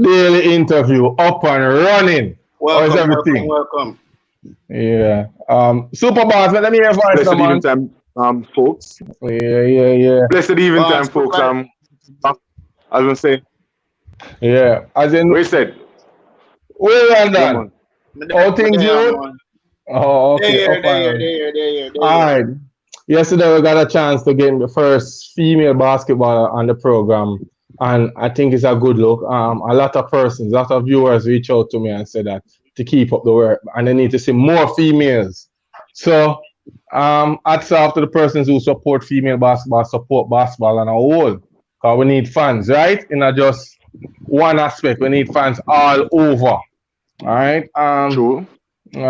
daily interview up and running. How is Welcome, welcome, everything? welcome. Yeah. Super boss, let me hear your voice now, Blessed man. evening time, folks. Yeah, yeah, yeah. Blessed evening time, Barnes, folks. provide. I was gonna say, Yeah. As in, what you said? well Yeah, done. man. All Me things there, good? man. Oh, They okay. here, Up they and here, running. they here, they here, they All here. right. Yesterday we got a chance to get the first female basketball on the program, and I think it's a good look. A lot of persons, a lot of viewers reach out to me and said that to keep up the work, and they need to see more females. So, hats off to the persons who support basketball on a whole, because we need fans, right? In not just one aspect, we need fans all over. All right. True. We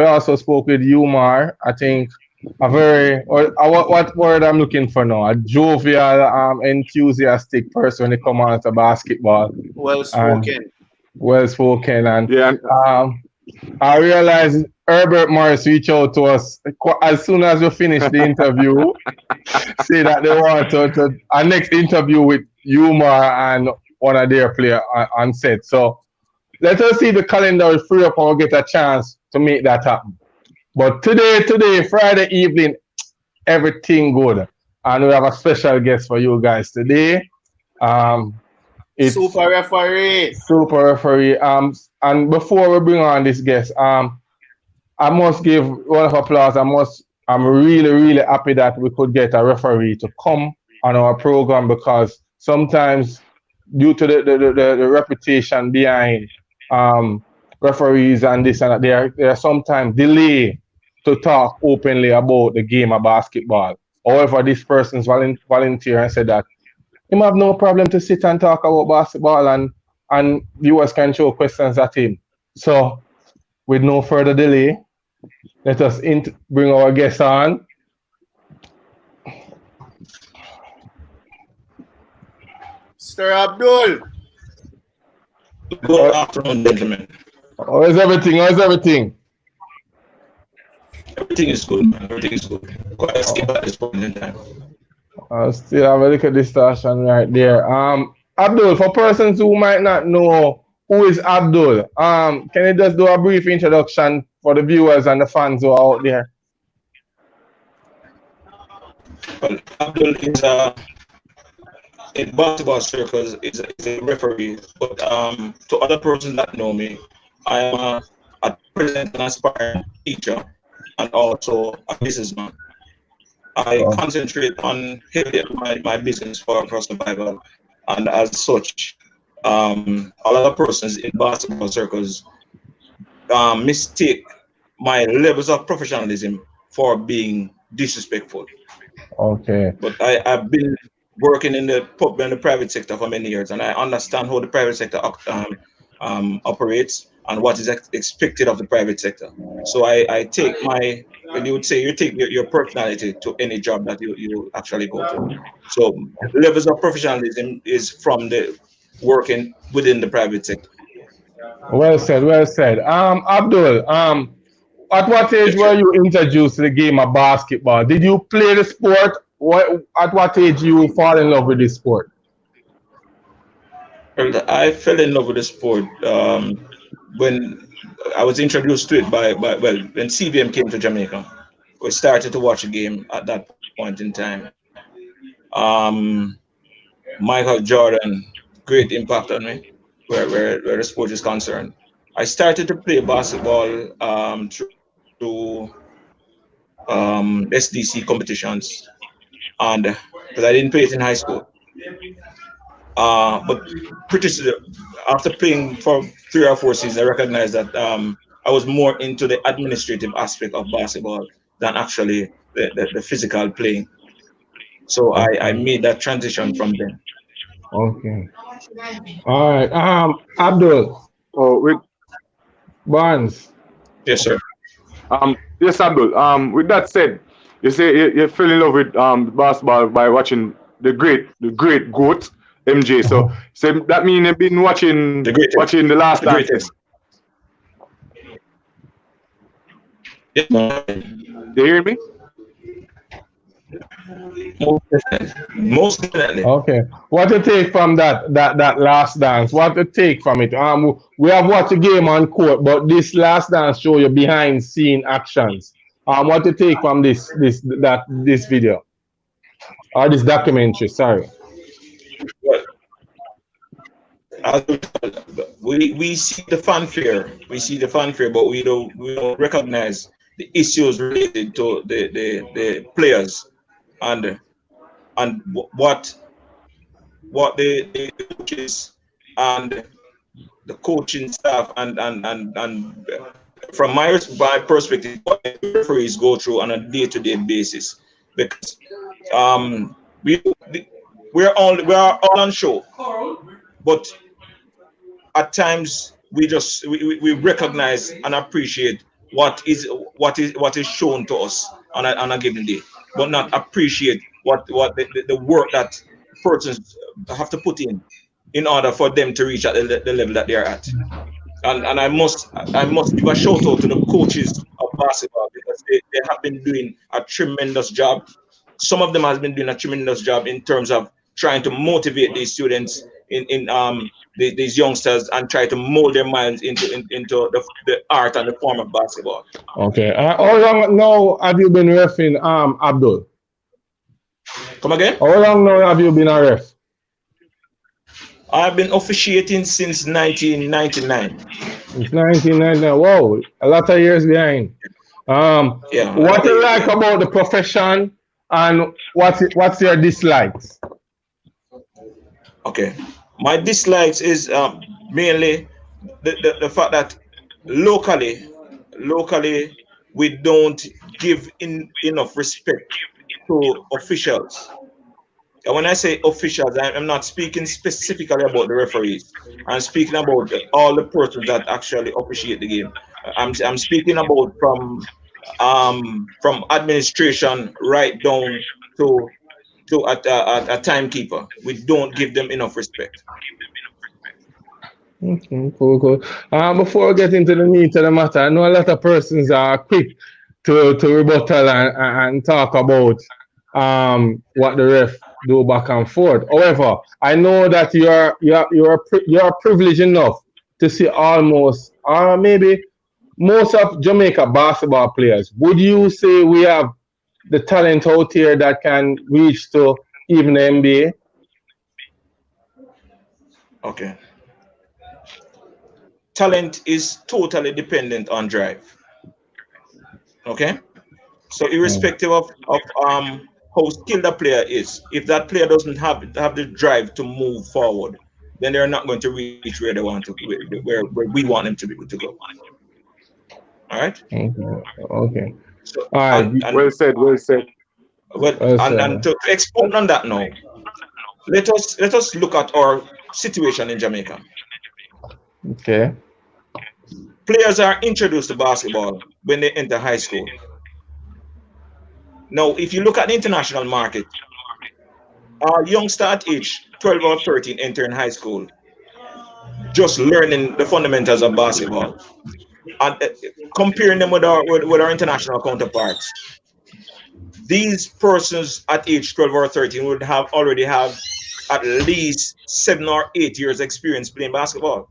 also spoke with Umar. I think a very what word I'm looking for now? A jovial, enthusiastic person when it comes on to basketball Well and spoken. well spoken. And Yeah, and um, I realized Herbert Morris reached out to us as soon as we finished the interview, say that they want to our next interview with Umar and one of their players on set. So let us see the calendar is free up and we'll get a chance to make that happen. But today, Friday evening, everything good. And we have a special guest for you guys today. Um, it's Super referee. super referee. And before we bring on this guest, I must give one of applause. I'm really, really happy that we could get a referee to come on our program because sometimes due to the reputation behind um, referees and this and that, there are sometimes delay to talk openly about the game of basketball. However, this person's volunteer and said that him have no problem to sit and talk about basketball and viewers can show questions at him. So with no further delay, let us bring our guest on. Mr. Abdul. Good How afternoon, gentlemen. how is everything? How is everything? Everything is good, man. Everything is good. Quite escape at this point in time. I still have a look at distortion right there. Abdul, for persons who might not know who is Abdul, can you just do a brief introduction for the viewers and the fans who are out there? Well, Abdul is in basketball circles is a referee, but to other persons that know me, I am a present and aspiring teacher and also a businessman. I Oh, concentrate on heavily on my business for survival, and as such, a lot of persons in basketball circles mistake my levels of professionalism for being disrespectful. okay. But I've been working in the private sector for many years, and I understand how the private sector operates and what is expected of the private sector. So I take my, when you would say, you take your personality to any job that you actually go to. So levels of professionalism is from the working within the private sector. Well said, well said. Abdul, at what age Yes, were sir. you introduced to the game of basketball? Did you play the sport? At what age you fall in love with this sport? Well, I fell in love with the sport when I was introduced to it by well, when CBM came to Jamaica. We started to watch a game at that point in time. Um, Michael Jordan, great impact on me, where the sport is concerned. I started to play basketball through SDC competitions, and because I didn't play it in high school. But pretty soon, after playing for 3 or 4 seasons, I recognized that I was more into the administrative aspect of basketball than actually the physical playing. So I Okay, made that transition from then. okay. All right. Abdul with Barnes. Yes, sir. yes, Abdul. With that said, you say you fell in love with basketball by watching the great goat MJ. So that means you've been The greatest. watching the The Last Dance. greatest. Yes, You hear me? Most definitely. Okay. What to take from that last dance? What to take from it? We have watched the game on court, but this last dance show you behind scene actions. What to take from this video or this documentary? Sorry. Well, as we see the fanfare, but we don't recognize the issues related to the players and what the coaches and the coaching staff and from my perspective, what the referees go through on a day-to-day basis, because um we we are all on show, but at times we recognize and appreciate what is shown to us on a given day, but not appreciate what the work that persons have to put in order for them to reach at the level that they are at. And I must give a shout out to the coaches of basketball, because they have been doing a tremendous job. Some of them has been doing a tremendous job in terms of trying to motivate these students these youngsters, and try to mold their minds into the art and the form of basketball. Okay. How long now have you been refing, Abdul? Come again? How long now have you been a ref? I've been officiating since 1999. It's 1999. Wow, a lot of years behind. Yeah. What you like about the profession, and what's your dislikes? Okay. My dislikes is mainly the fact that locally we don't give enough respect to officials. And when I say officials, I'm not speaking specifically about the referees. I'm speaking about all the persons that actually officiate the game. I'm speaking about from administration right down to a timekeeper. We don't give them enough respect. Okay, cool, cool. Before we get into the meat of the matter, I know a lot of persons are quick to rebuttal and talk about what the ref do back and forth. However, I know that you're privileged enough to see almost, or maybe most of Jamaica basketball players. Would you say we have the talent out here that can reach to even the NBA? Okay. Talent is totally dependent on drive. Okay. So irrespective of how skilled a player is, if that player doesn't have the drive to move forward, then they're not going to reach where they want to, where we want them to go. All right. Okay. Okay. So All right. Well said. Well said. well, Well and said. to expand on that now, let us look at our situation in Jamaica. Okay. Players are introduced to basketball when they enter high school. Now, if you look at the international market, our youngster at age 12 or 13 entering high school, just learning the fundamentals of basketball, and comparing them with our international counterparts, these persons at age 12 or 13 would have already have at least 7 or 8 years experience playing basketball.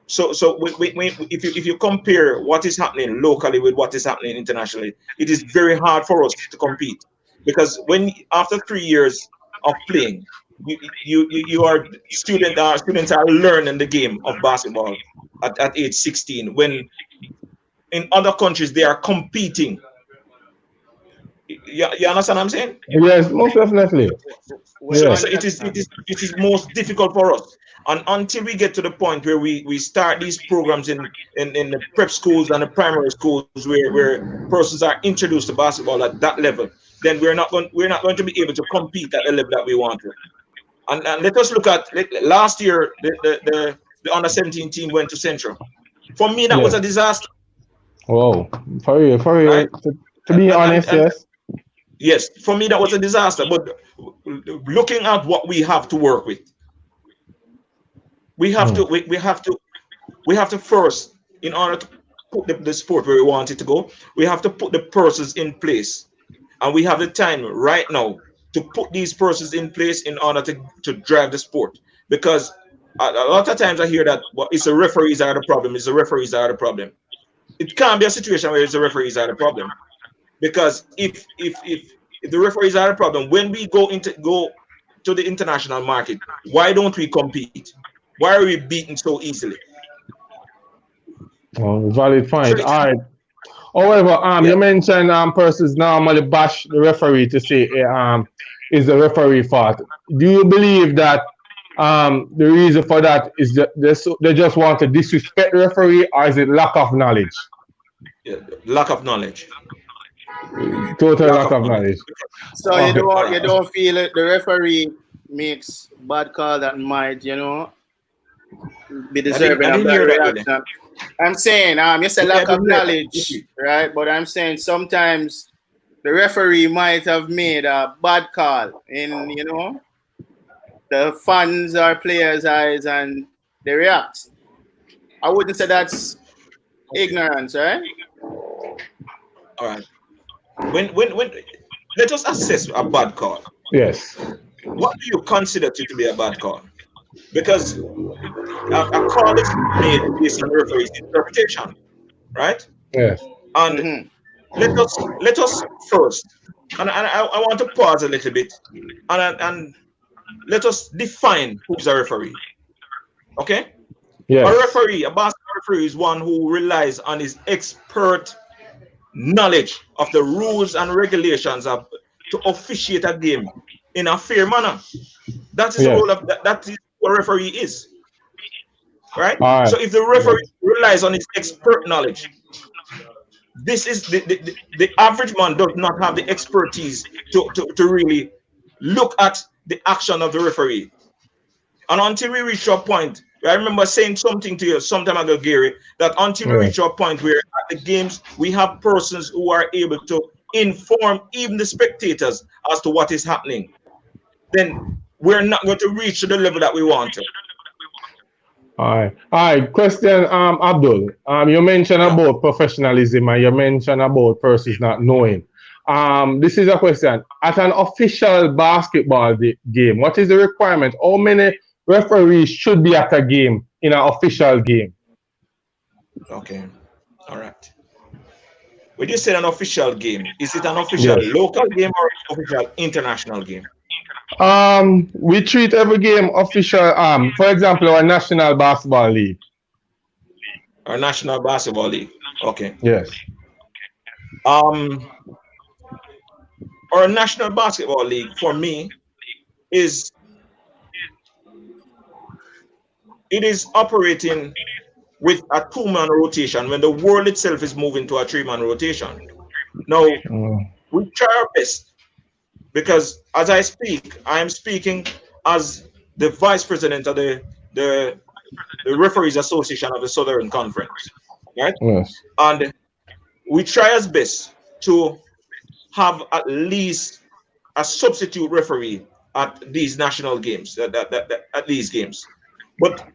So if you compare what is happening locally with what is happening internationally, it is very hard for us to compete, because when after 3 years of playing, you are students are learning the game of basketball at age 16, when in other countries they are competing. You understand what I'm saying? Yes, most definitely. Well, Yeah. So it is most difficult for us, and until we get to the point where we start these programs in the prep schools and the primary schools, where persons are introduced to basketball at that level, then we're not going to be able to compete at the level that we want to. And let us look at last year. The under 17 team went to Central. For me, that was Yeah. a disaster, Wow. For you. For right? you. To be And honest, yes. yes, for me that was a disaster. But looking at what we have to work with, we have Hmm. to we have to first, in order to put the sport where we want it to go, we have to put the process in place, and we have the time right now to put these persons in place in order to drive the sport. Because a lot of times I hear that it's the referees are the problem. It's the referees are the problem. It can't be a situation where it's the referees are the problem. Because if the referees are the problem, when we go to the international market, why don't we compete? Why are we beaten so easily? Valid So point. it's, All right. However, yeah. you mentioned persons normally bash the referee to say is the referee fault. Do you believe that the reason for that is that they just want to disrespect the referee, or is it lack of knowledge? Yeah, lack of knowledge. Total Lack lack of of knowledge. knowledge. So Okay. you don't feel it, the referee makes bad call that might, be deserving I of didn't that hear that really. reaction. I'm saying, you say Yeah, I lack of didn't hear that. knowledge, right? But I'm saying sometimes the referee might have made a bad call in, the fans or players' eyes and they react. I wouldn't say that's ignorance, right? All right. When let us assess a bad call. Yes. What do you consider to be a bad call? Because a call is made based on the referee's interpretation, right? Yes. And Mm-hmm. let us first, and I want to pause a little bit, and let us define who's a referee. Okay, Yes. a basketball referee, is one who relies on his expert knowledge of the rules and regulations to officiate a game in a fair manner. That is the Yes. role of that is what a referee is, right? All right. So if the Yes. referee relies on his expert knowledge, this is the average man does not have the expertise to really look at the action of the referee. And until we reach a point, I remember saying something to you some time ago, Gary, that until we Yes. reach a point where at the games we have persons who are able to inform even the spectators as to what is happening, then we're not going to reach the level that we want to. All right. All right. Question, Abdul. You mentioned Yeah. about professionalism and you mentioned about persons not knowing. This is a question. At an official basketball game, what is the requirement? How many referees should be at a game in an official game? Okay. All right. When you say an official game, is it an official Yes. local game or official international game? We treat every game official. For example, our National Basketball League. Or National Basketball League? Okay. Yes. Um, or National Basketball League for me is it is operating with a two-man rotation when the world itself is moving to a three-man rotation. Now Mm. we try our best because as I speak, I am speaking as the vice president of the, the Referees Association of the Southern Conference, right? Yes. And we try as best to have at least a substitute referee at these national games, at these games. But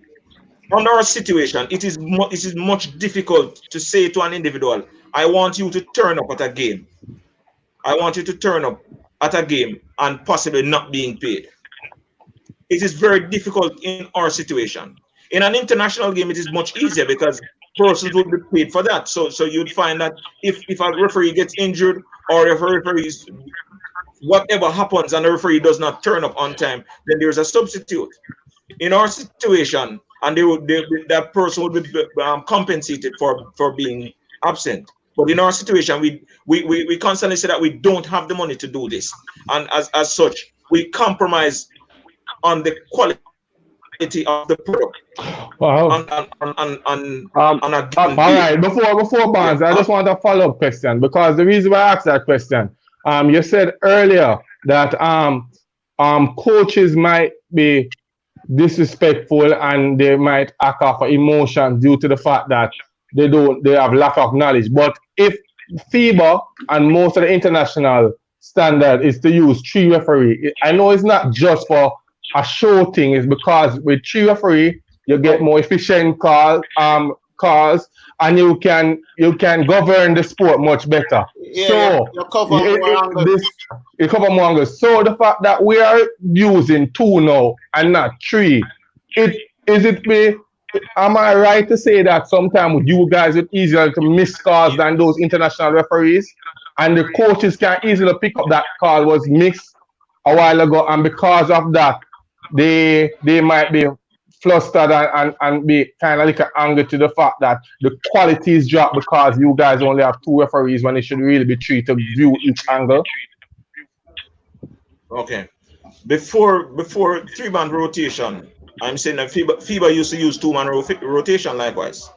under our situation, it is much difficult to say to an individual, I want you to turn up at a game. I want you to turn up at a game and possibly not being paid. It is very difficult in our situation. In an international game, it is much easier because persons would be paid for that. So you'd find that if a referee gets injured or if a referee whatever happens and the referee does not turn up on time, then there's a substitute. In our situation, and that person would be compensated for being absent. But in our situation, we constantly say that we don't have the money to do this, and as such, we compromise on the quality of the product Wow. on a given All day. right. Before Yeah. Barnes, I just want a follow up question because the reason why I asked that question, you said earlier that coaches might be disrespectful and they might act off of emotion due to the fact that they have lack of knowledge. But if FIBA and most of the international standard is to use three referee, I know it's not just for a show thing. It's because with three referee you get more efficient calls and you can govern the sport much better. Yeah, you cover more angles. It cover more angles. So the fact that we are using 2 now and not 3, am I right to say that sometimes you guys it's easier to miss calls than those international referees? And the coaches can easily pick up that call was missed a while ago, and because of that, they might be flustered and be kind of like angry to the fact that the quality is dropped because you guys only have 2 referees when it should really be 3 to view each angle. Okay. Before 3-man rotation, I'm saying that FIBA used to use 2-man rotation likewise.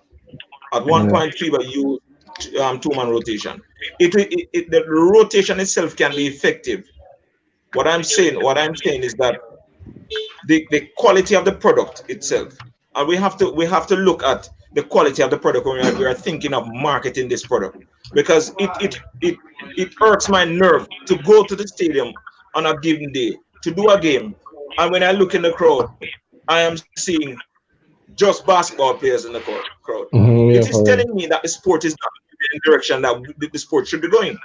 At one point, FIBA used 2-man rotation. The rotation itself can be effective. What I'm saying is that the quality of the product itself, and we have to look at the quality of the product when we are thinking of marketing this product, because it hurts my nerve to go to the stadium on a given day to do a game, and when I look in the crowd, I am seeing just basketball players in the crowd. It is telling me that the sport is not in the direction that the sport should be going.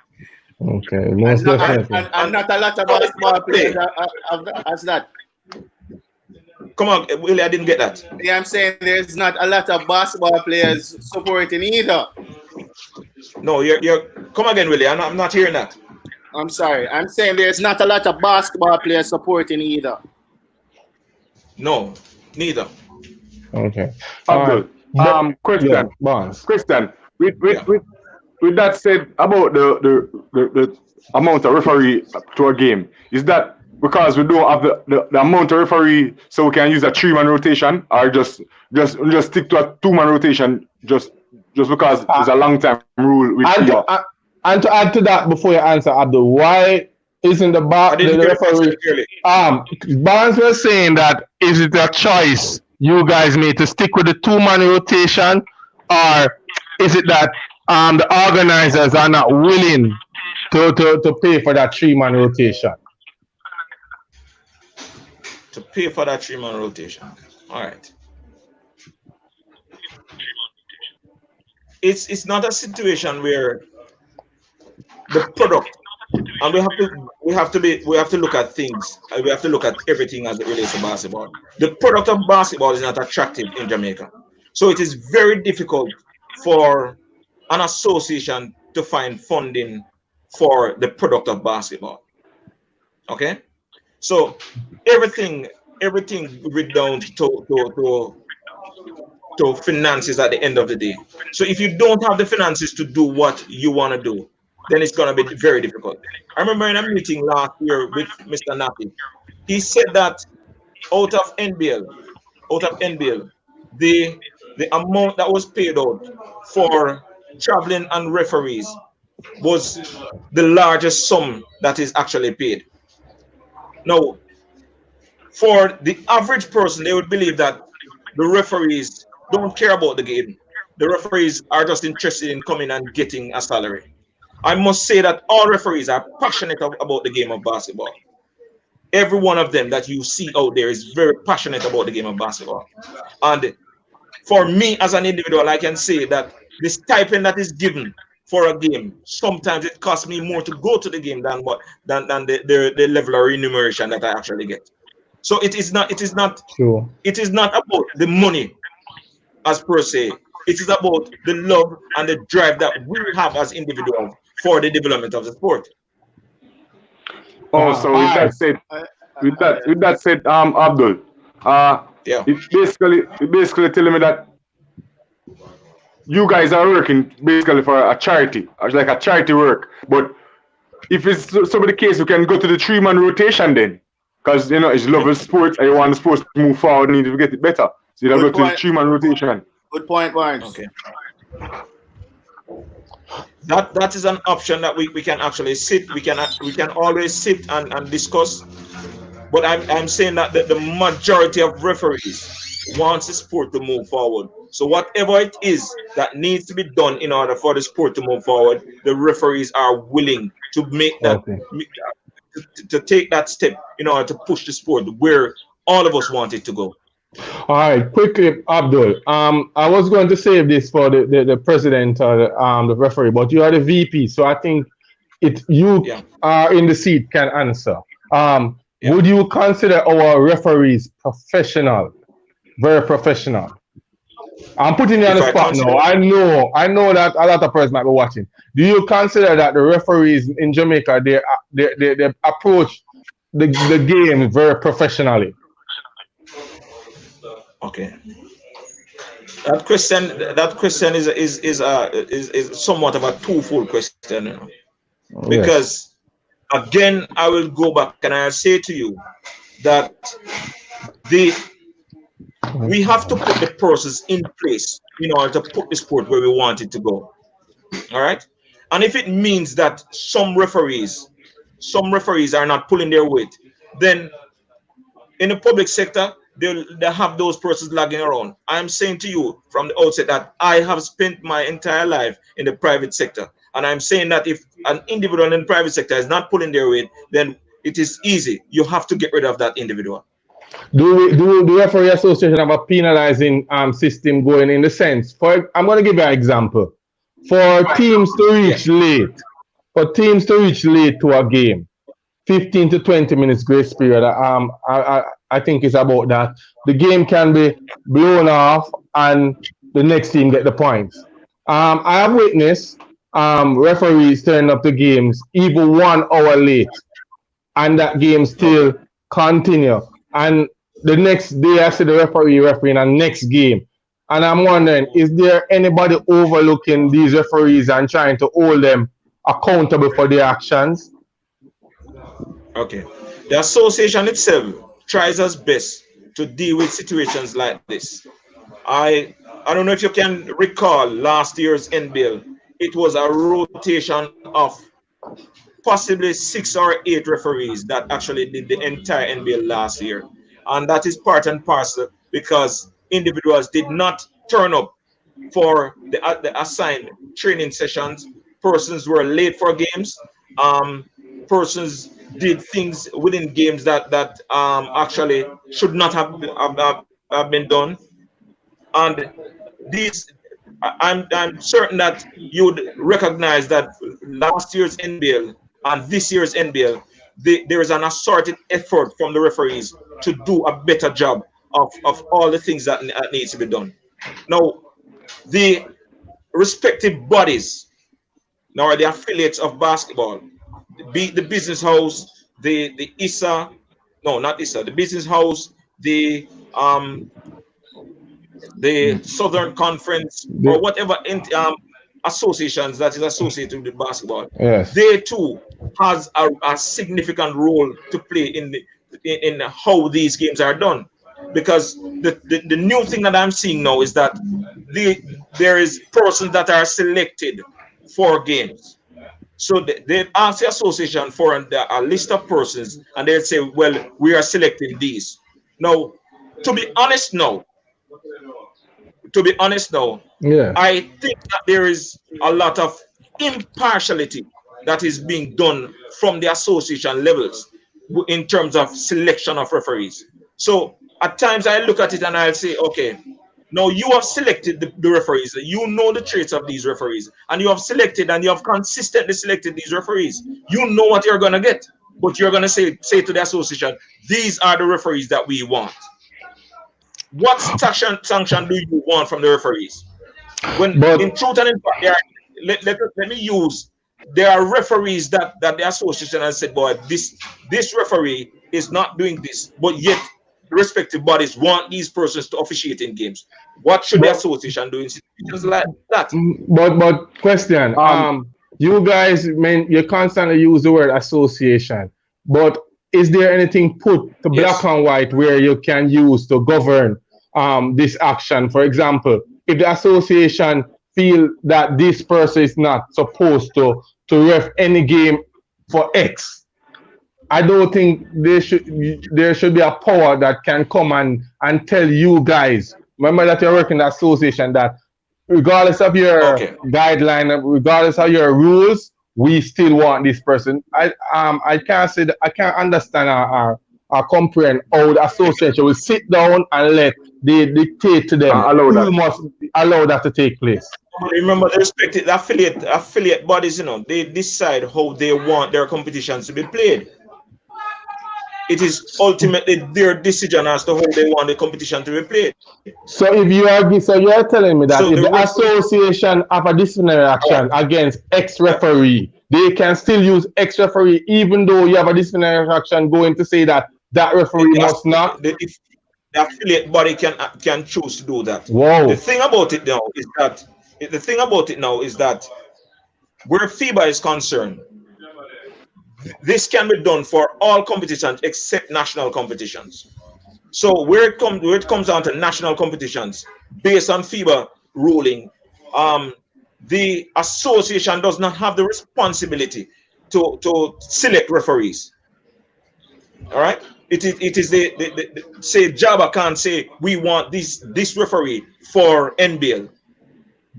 Okay, most definitely. And not a lot of basketball players as that. Come on, Willie, I didn't get that. Yeah, I'm saying there's not a lot of basketball players supporting either. No, you're come again, Willie. I'm not hearing that. I'm sorry. I'm saying there's not a lot of basketball players supporting either. No, neither. Okay. Abdul, question. Yeah, Barnes. Question. With that said about the amount of referee to a game, is that because we don't have the amount of referee, so we can use a 3-man rotation, or just stick to a 2-man rotation just because it's a long time rule with FIBA? And to add to that, before you answer, Abdul, why isn't the referee? Barnes was saying that is it a choice you guys made to stick with the 2-man rotation, or is it that the organizers are not willing to pay for that 3-man rotation? To pay for that 3-man rotation. All right. It's not a situation where the product, and we have to look at things. We have to look at everything as it relates to basketball. The product of basketball is not attractive in Jamaica, so it is very difficult for an association to find funding for the product of basketball. Okay, so everything read down to finances at the end of the day. So if you don't have the finances to do what you want to do, then it's going to be very difficult. I remember in a meeting last year with Mr. Napi, he said that out of NBL, the amount that was paid out for traveling and referees was the largest sum that is actually paid. Now, for the average person, they would believe that the referees don't care about the game. The referees are just interested in coming and getting a salary. I must say that all referees are passionate about the game of basketball. Every one of them that you see out there is very passionate about the game of basketball. And for me as an individual, I can say that the stipend that is given for a game, sometimes it costs me more to go to the game than the level of remuneration that I actually get. So it is not Sure. It is not about the money as per se. It is about the love and the drive that we have as individuals for the development of the sport. Oh, so with that said, Abdul, it basically telling me that you guys are working basically for a charity, or like a charity work. But if it's some of the case, you can go to the 3-man rotation then, because it's love of sports and you want the sports to move forward and need to get it better. So you go to the 3-man rotation. Good point, Barnes. Okay. That is an option that we can actually sit. We can always sit and discuss. But I'm saying that the majority of referees wants the sport to move forward. So whatever it is that needs to be done in order for the sport to move forward, the referees are willing to make that to take that step in order to push the sport where all of us want it to go. All right, quickly, Abdul. I was going to save this for the president or the referee, but you are the VP, so I think it you Yeah. are in the seat can answer. Yeah. Would you consider our referees professional, very professional? I'm putting you on If the I spot consider, now. I know that a lot of persons might be watching. Do you consider that the referees in Jamaica they approach the game very professionally? okay, that question is somewhat of a twofold question, you know, Yes. because again I will go back and I'll say to you that the we have to put the process in place in order to put the sport where we want it to go. All right. And if it means that some referees are not pulling their weight, then in the public sector, they have those persons lagging around. I'm saying to you from the outset that I have spent my entire life in the private sector. And I'm saying that if an individual in the private sector is not pulling their weight, then it is easy. You have to get rid of that individual. Do the referee association have a penalizing system going in the sense? For I'm going to give you an example. For teams to Yes. reach late, for teams to reach late to a game, 15 to 20 minutes grace period. I think it's about that. The game can be blown off and the next team get the points. I have witnessed referees turning up the games even 1 hour late, and that game Okay. still continue. And the next day, I see the referee refereeing a next game. And I'm wondering, is there anybody overlooking these referees and trying to hold them accountable for their actions? Okay. The association itself tries its best to deal with situations like this. I I don't know if you can recall last year's NBL. It was a rotation of possibly 6 or 8 referees that actually did the entire NBL last year. And that is part and parcel because individuals did not turn up for the assigned training sessions. Persons were late for games. Persons did things within games that actually should not have been done. And these, I'm certain that you would recognize that last year's NBL and this year's NBL, there is an assorted effort from the referees to do a better job of all the things that needs to be done. Now, the respective bodies, now are the affiliates of basketball, be the business house, the ISA, no, not ISA, the business house, the Southern Conference, or The- whatever associations that is associated with basketball, yes. they too has a significant role to play in how these games are done. Because the new thing that I'm seeing now is that the there is persons that are selected for games. So they ask the association for a list of persons, and they say, "Well, we are selecting these." Now, to be honest, now, to be honest now, Yeah. I think that there is a lot of impartiality that is being done from the association levels in terms of selection of referees. So at times I look at it and I'll say, okay, now you have selected the referees, you know the traits of these referees, and you have selected and you have consistently selected these referees. You know what you're going to get, but you're going to say to the association, these are the referees that we want. What sanction do you want from the referees? When But in truth and in fact, let me use, there are referees that the association has said, boy, this referee is not doing this, but yet the respective bodies want these persons to officiate in games. What should the but association do in situations like that? but question. Um, You guys, mean you constantly use the word association, but is there anything put to black Yes. and white where you can use to govern this action? For example, if the association feel that this person is not supposed to ref any game for X, I don't think there should be a power that can come and tell you guys. Remember that you're working in the association that regardless of your Okay. guideline, regardless of your rules, we still want this person. I can't say that, I can't understand comprehend how the association will sit down and let they dictate to them who must allow that to take place. Remember, the respected affiliate bodies, they decide how they want their competitions to be played. It is ultimately their decision as to how they want the competition to be played. So if you are, so you are telling me that if the association have a disciplinary action against ex-referee, they can still use ex-referee even though you have a disciplinary action going to say that referee must not. The affiliate body can choose to do that. Whoa. The thing about it now is that where FIBA is concerned, this can be done for all competitions except national competitions. So where it comes down to national competitions, based on FIBA ruling, the association does not have the responsibility to select referees. All right, it is the say Jabba can't say we want this referee for NBL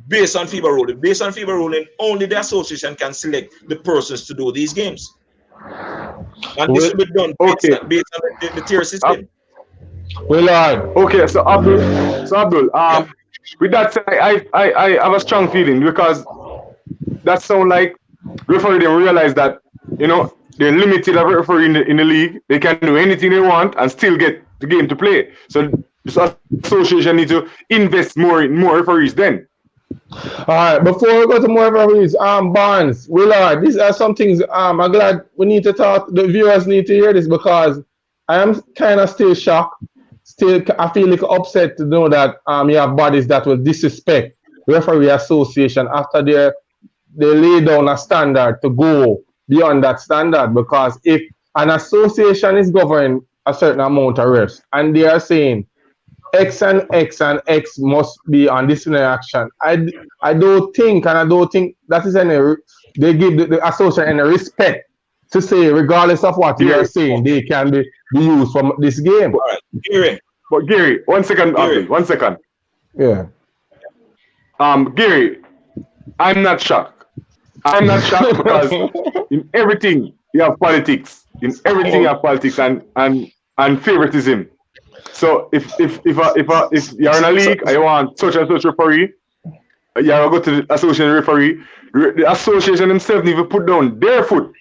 based on FIBA ruling. Based on FIBA ruling, only the association can select the persons to do these games. And this will be done based on the tier system. Okay, so Abdul, with that said, I have a strong feeling because that sounds like referee didn't realize that, they're limited of referee in the league. They can do anything they want and still get the game to play. So the association needs to invest more in more referees then. All right, before we go to more referees, Barnes, Willard, these are some things I'm glad we need to talk. The viewers need to hear this because I am kind of still shocked. Still, I feel like upset to know that you have bodies that will disrespect referee association after they lay down a standard to go beyond that standard. Because if an association is governing a certain amount of refs and they are saying X and X and X must be on disciplinary action, I don't think that is they give the association any respect to say, regardless of what you are saying, they can be used from this game. All right, Gary, 1 second, Abdul, 1 second. Yeah. Gary, I'm not shocked. I'm not shocked because in everything you have politics. In everything you have politics and favoritism. So if you're in a league and you want such and such referee, you go to the association referee. The association themselves need to put down their foot.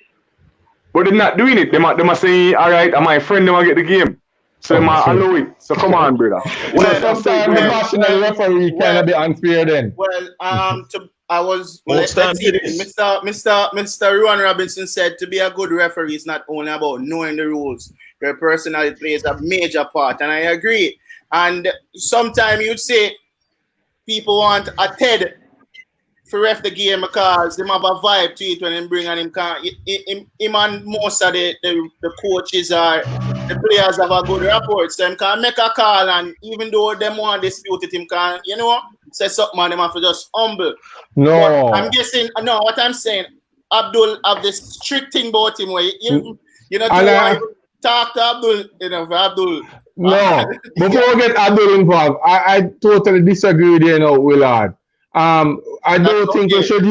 But they're not doing it. They must say, all right, and my friend never get the game. So they might allow it. So come on, brother. Well, sometimes the national referee can be unfair then. Well, Mr. Rowan Robinson said to be a good referee is not only about knowing the rules. Your personality plays a major part, and I agree. And sometimes you'd say people want a Ted to ref the game because they have a vibe to it when they bring on him. Him and most of the coaches are the players have a good rapport. So they can make a call, and even though they want to dispute it, him can, say something and them have to just humble. No. But I'm guessing, no, what I'm saying, Abdul have this strict thing about him where you know, talk to Abdul, for Abdul. No, before we get Abdul involved, I totally disagree with you, Willard. I don't think we should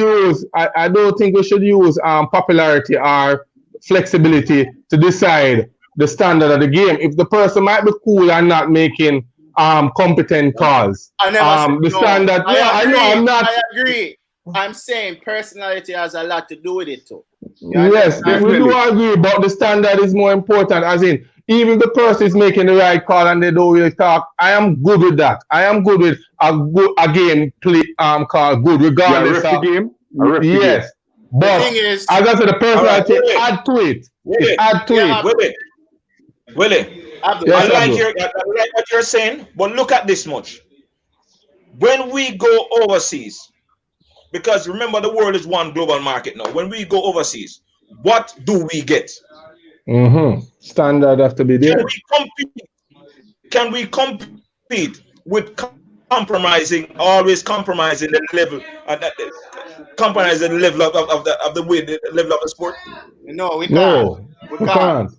use popularity or flexibility to decide the standard of the game. If the person might be cool and not making competent calls, standard. I agree. I'm saying personality has a lot to do with it too. Yes, we do agree, but the standard is more important. As in, even if the person is making the right call and they don't really talk, I am good with that. I am good with a game play call good, regardless of the game. Yes, but as I said, the personality add to it. Willie, I like what you're saying, but look at this much. When we go overseas, because remember the world is one global market now. When we go overseas, what do we get? Standard have to be there. Can we compete with always compromising the level, compromising the level of the level of the sport? No, we can't. No, we can't.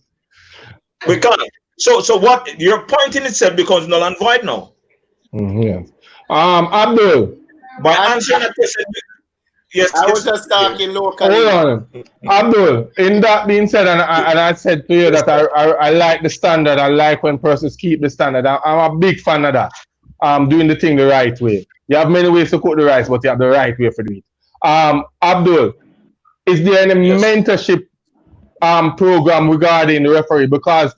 We can't. So what your point in itself becomes null and void now. Yes. Abdul. By answering that question, Yes, I was yes. just talking Hold locally. on. Abdul, in that being said, and I said to you Yes, that I like the standard. I like when persons keep the standard. I'm a big fan of that. Doing the thing the right way. You have many ways to cook the rice, but you have the right way for do it. Abdul, is there any yes. mentorship program regarding the referee? Because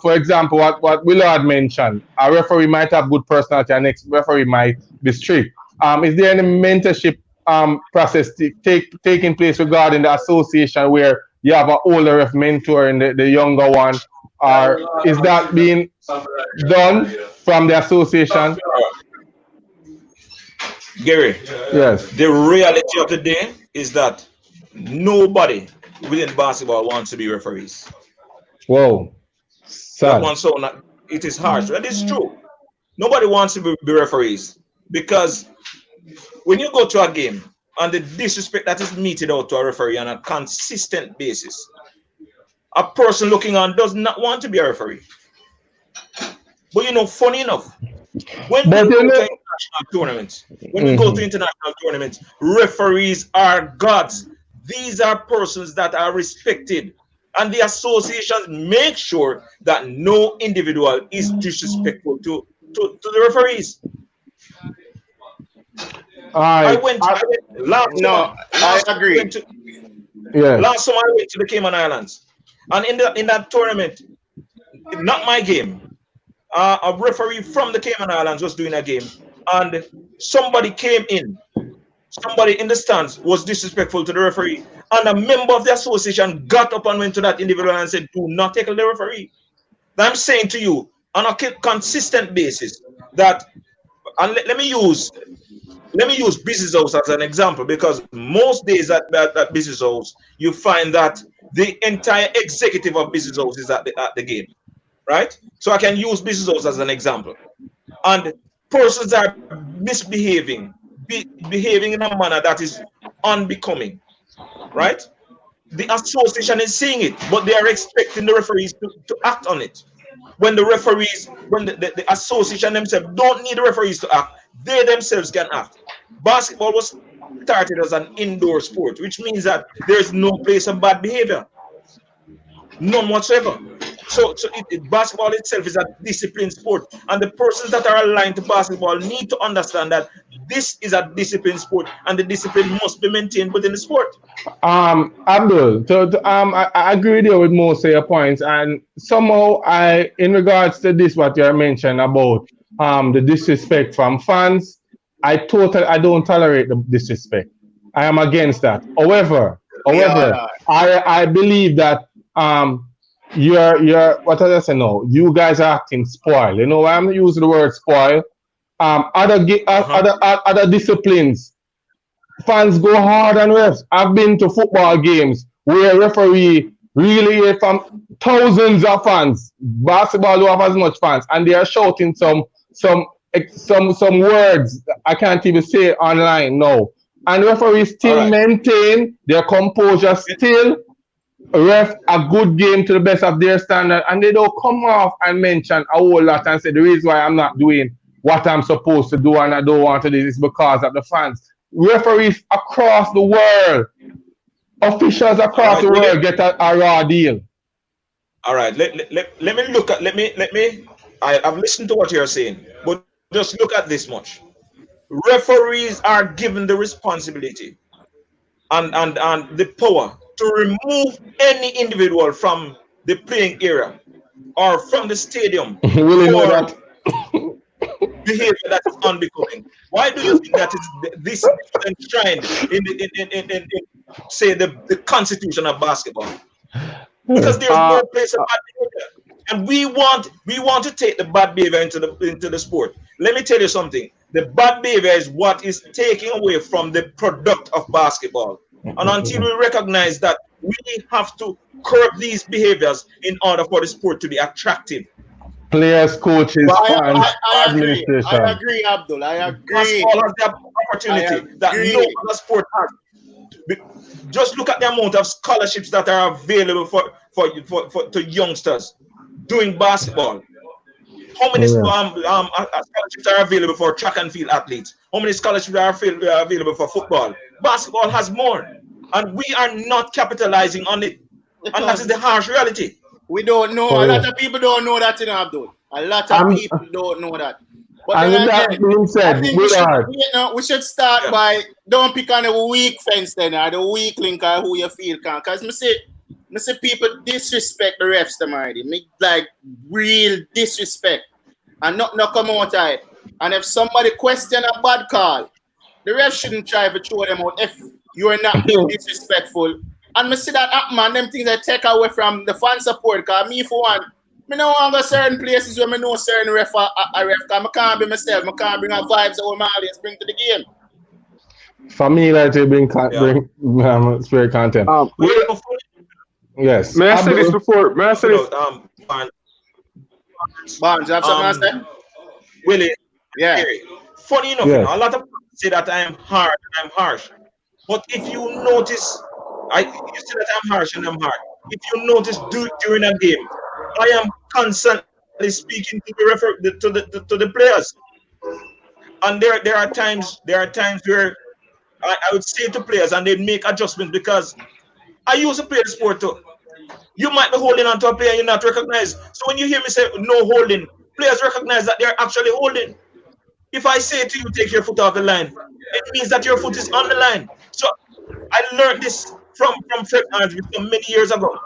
for example, what Willard mentioned, a referee might have good personality, and next referee might be strict. Is there any mentorship process taking place regarding the association where you have an older ref mentoring the younger one, or is that being done from the association? Gary, Yes. the reality of the day is that nobody within basketball wants to be referees. Whoa. That Sad. one, so not, it is harsh. That is true. Nobody wants to be referees because when you go to a game and the disrespect that is meted out to a referee on a consistent basis, a person looking on does not want to be a referee. But funny enough, when we But you go to know, international tournaments, mhm. referees are gods. These are persons that are respected. And the associations make sure that no individual is disrespectful to the referees. All right. I went last summer. No, I agree. Yes. Last summer I went to the Cayman Islands, and in that tournament, not my game. A referee from the Cayman Islands was doing a game, and somebody came in. Somebody in the stands was disrespectful to the referee, and a member of the association got up and went to that individual and said, "Do not tackle the referee." I'm saying to you on a consistent basis that, and let me use business house as an example, because most days at business house you find that the entire executive of business house is at the game, right? So I can use business house as an example, and persons are misbehaving, behaving in a manner that is unbecoming, right? The association is seeing it, but they are expecting the referees to act on it. When the association themselves don't need the referees to act, they themselves can act. Basketball was started as an indoor sport, which means that there's no place of bad behavior, none whatsoever. So basketball itself is a disciplined sport, and the persons that are aligned to basketball need to understand that this is a disciplined sport, and the discipline must be maintained within the sport. Abdul, I agree with you with most of your points, and somehow in regards to this, what you mentioned about the disrespect from fans, I don't tolerate the disrespect. I am against that. We all However, are. I believe that you're what did I say? No, you guys are acting spoil. You know why I'm using the word spoil? Uh-huh. Other disciplines, fans go hard on refs. I've been to football games where referee really hear from thousands of fans. Basketball don't have as much fans, and they are shouting some words I can't even say online now. And referees All still right. maintain their composure, still ref a good game to the best of their standard, and they don't come off and mention a whole lot and say the reason why I'm not doing what I'm supposed to do and I don't want to do this is because of the fans. Referees across the world, officials All across right. the world get a raw deal. All right. Let me look at let me I've listened to what you're saying, but just look at this much. Referees are given the responsibility and the power to remove any individual from the playing area or from the stadium Will you know for that? behavior that is unbecoming. Why do you think that this is enshrined in say the constitution of basketball? Because there's Uh, no place of bad behavior, and we want to take the bad behavior into the sport. Let me tell you something: the bad behavior is what is taking away from the product of basketball, and until we recognize that, we have to curb these behaviors in order for the sport to be attractive. Players, coaches, I, Basketball fans, I, has I agree. I administration. agree, Abdul. I agree. basketball has the I opportunity that no agree. other sport has. Just look at the amount of scholarships that are available to youngsters doing basketball. How many scholarships are available for track and field athletes? How many scholarships are available for football? Basketball has more, and we are not capitalizing on it. And that is the harsh reality. We don't know. A lot of people don't know that, Abdul. A lot of people don't know that. But and then that again, being said, I think we should start by don't pick on the weak fence then, or the weak link, or who you feel can. Because me see people disrespect the refs them already. Me like real disrespect. And not come out of it. And if somebody question a bad call, the ref shouldn't try to throw them out if you are not being disrespectful. And me see that happen, man. Them things that take away from the fan support. Because me, for one, me don't want to go certain places where me know certain ref a ref. Because I can't be myself. I can't bring a vibes that all my audience bring to the game. For me, like to bring spirit content. Yes. May I say this before? May I say this? Barnes, you have something to say? Willie, yeah. Funny enough, a lot of people say that I am hard and I'm harsh. But if you notice, you say that I'm harsh and I'm hard. If you notice during a game, I am constantly speaking to the players. And there are times where I would say to players and they'd make adjustments because I used to play the sport too. You might be holding on to a player you're not recognized. So when you hear me say no holding, players recognize that they're actually holding. If I say to you, take your foot off the line, it means that your foot is on the line. So I learned this from Fred Andrews many years ago.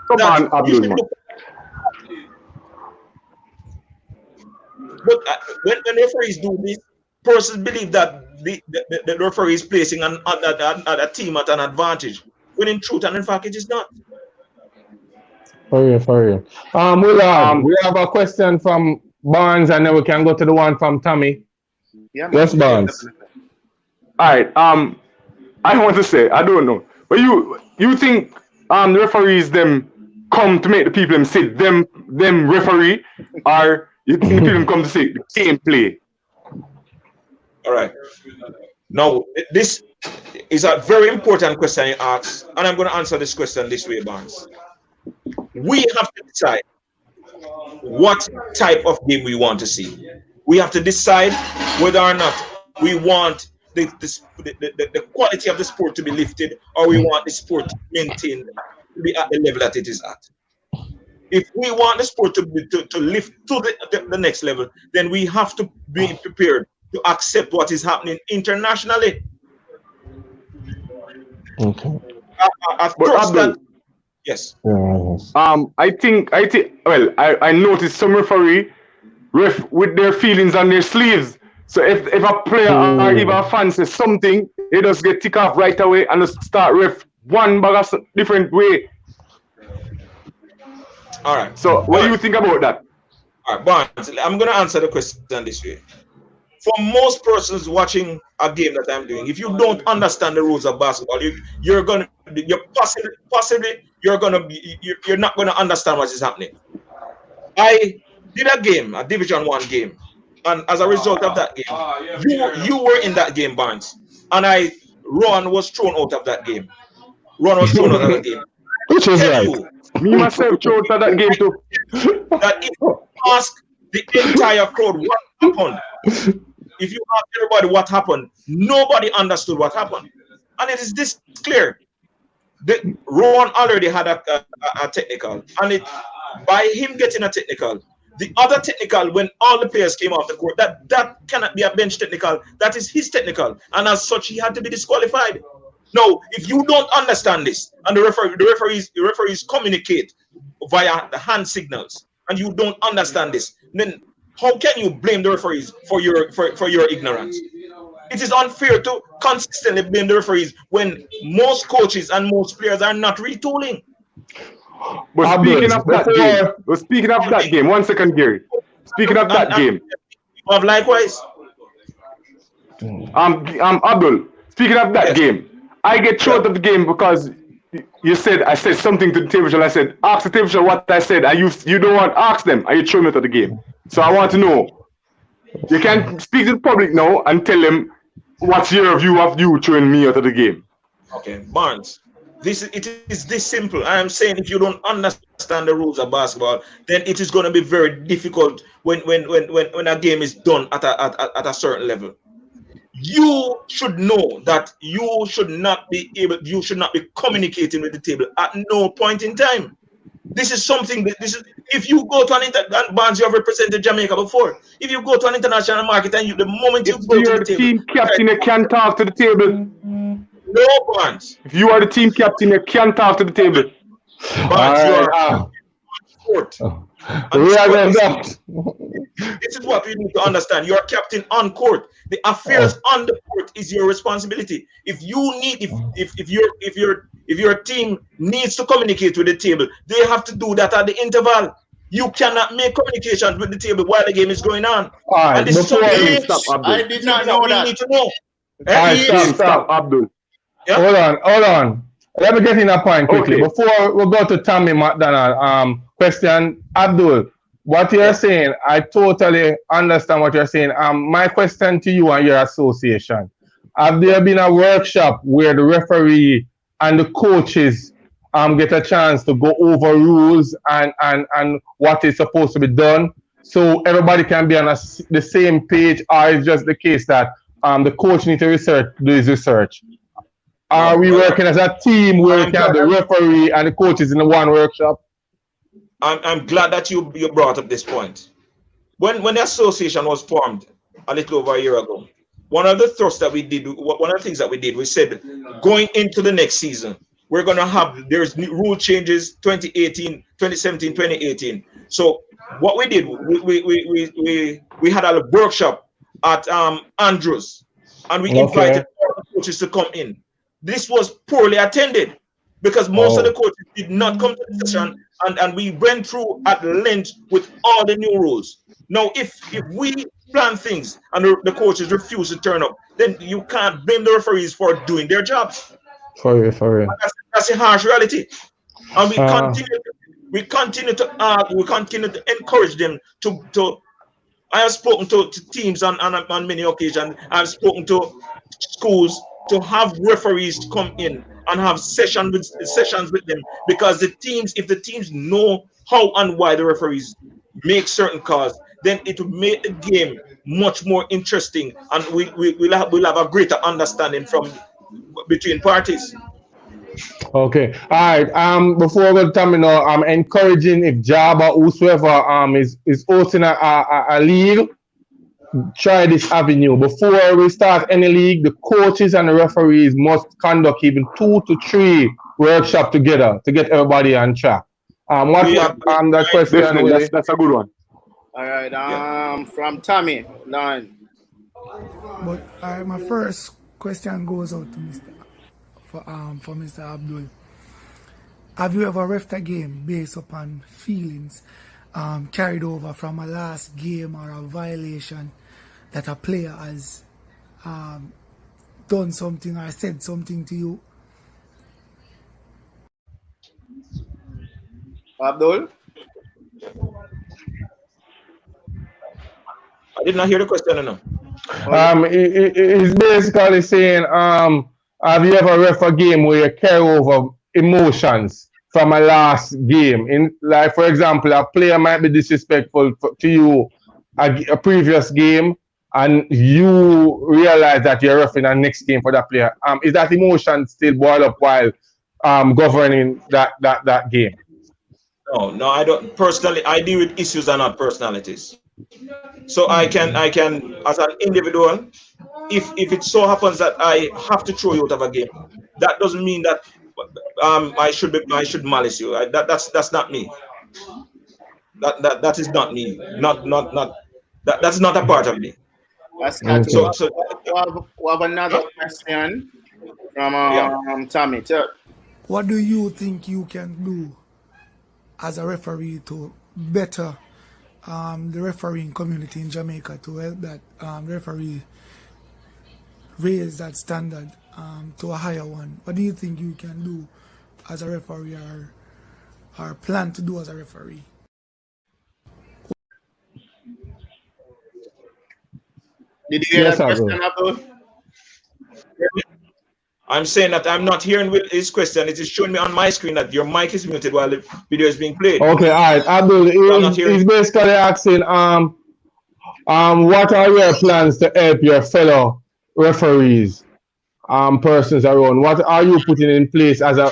Come on, Abdul. But when referees do this, persons believe that the referee is placing a team at an advantage, when in truth and in fact it is not. For real. We have a question from Barnes, and then we can go to the one from Tommy. Yeah, yes, Barnes. All right. I want to say, I don't know, but you think the referees them come to make the people them sit them referee, or you think the people come to see the gameplay? All right. Now this is a very important question you ask, and I'm going to answer this question this way, Barnes. We have to decide what type of game we want to see. We have to decide whether or not we want the quality of the sport to be lifted, or we want the sport to maintain to be at the level that it is at. If we want the sport to lift to the next level, then we have to be prepared to accept what is happening internationally. Okay. Yes. I think. Well, I noticed some ref with their feelings on their sleeves. So if a player or even a fan says something, they just get tick off right away and just start ref one bag of different way. All right. So what do you think about that? All right, Barnes, I'm going to answer the question this way. For most persons watching a game that I'm doing, if you don't understand the rules of basketball, you're not going to understand what is happening. I did a Division 1 game, and as a result of that game, you were in that game, Barnes, and Ron was thrown out of that game. Which is right. Me myself thrown out of that game too. That if you ask the entire crowd what happened, if you ask everybody what happened, nobody understood what happened. And it is this clear. Ron already had a technical, and by him getting a technical, the other technical, when all the players came off the court, that cannot be a bench technical. That is his technical, and as such, he had to be disqualified. Now, if you don't understand this, and the referees communicate via the hand signals, and you don't understand this, then how can you blame the referees for your ignorance? It is unfair to consistently blame the referees when most coaches and most players are not retooling. But speaking of that game, 1 second, Gary. Speaking of that game, likewise. Abdul. Speaking of that game, I get short of the game because I said something to the table show. I said, ask the table show what I said. You don't want to ask them, and you throw me out of the game. So I want to know. You can speak to the public now and tell them what's your view of you throwing me out of the game. Okay, Barnes. It is this simple. I am saying if you don't understand understand the rules of basketball, then it is going to be very difficult when a game is done at a certain level. You should know that you should not be communicating with the table at no point in time. This is something that if you go to an Barnes, you have represented Jamaica before. If you go to an international market and the moment you If go to you're the the table, team captain, you can't talk to the table. no, Barnes. If you are the team captain, you can't talk to the table. Barnes, you All are right. court. And We are going that. this is what we need to understand. You are captain on court. The affairs on the court is your responsibility. If your team needs to communicate with the table, they have to do that at the interval. You cannot make communications with the table while the game is going on. All right. And this is Before something, Stop, Abdul. I did not know we that. need to know. All right, Stop, Abdul. Yeah? Hold on. Let me get in a point quickly. Okay. Before we go to Tommy McDonald, question, Abdul, what you're saying, I totally understand what you're saying. My question to you and your association, have there been a workshop where the referee and the coaches get a chance to go over rules and what is supposed to be done so everybody can be on the same page, or is just the case that the coach needs to do his research? Are we working as a team where we can have the referee and the coaches in the one workshop? I'm glad that you brought up this point. When the association was formed a little over a year ago, one of the things that we did, we said going into the next season, we're going to have, there's rule changes 2017, 2018. So what we did, we had a workshop at Andrews, and we invited all the coaches to come in. This was poorly attended because most of the coaches did not come to the session, and we went through at length with all the new rules. Now, if we plan things and the coaches refuse to turn up, then you can't blame the referees for doing their jobs. For real. That's a harsh reality. And we continue to encourage them to I have spoken to teams on many occasions. I've spoken to schools to have referees to come in and have sessions with them, because if the teams know how and why the referees make certain calls, then it will make the game much more interesting, and we'll have a greater understanding between parties. Okay. All right. Before we go to Tommy now, I'm encouraging if Job or whosoever is hosting a league, try this avenue. Before we start any league, the coaches and the referees must conduct even 2 to 3 workshops together to get everybody on track. That question? Definitely, that's a good one. All right. From Tommy, Lauren. But my first question goes out to for Mr. Abdul. Have you ever refed a game based upon feelings carried over from a last game or a violation that a player has done something or said something to you? Abdul? I did not hear the question enough. He's basically saying, have you ever ref a game where you carry over emotions from a last game? Like, for example, a player might be disrespectful to you a previous game, and you realize that you're roughing the next game for that player. Is that emotion still boil up while governing that game? No, I don't. Personally, I deal with issues and not personalities. So I can, as an individual, if it so happens that I have to throw you out of a game, that doesn't mean that I should malice you. That's not me. That is not me. That's not a part of me. That's got So we have another question from Tommy. What do you think you can do as a referee to better the refereeing community in Jamaica, to help that referee raise that standard to a higher one? What do you think you can do as a referee, or plan to do as a referee? Did you hear that question, Abdul? I'm saying that I'm not hearing with his question. It is showing me on my screen that your mic is muted while the video is being played. Okay, all right. Abdul, So I'm not hearing. he's basically asking, what are your plans to help your fellow referees, persons around? What are you putting in place as a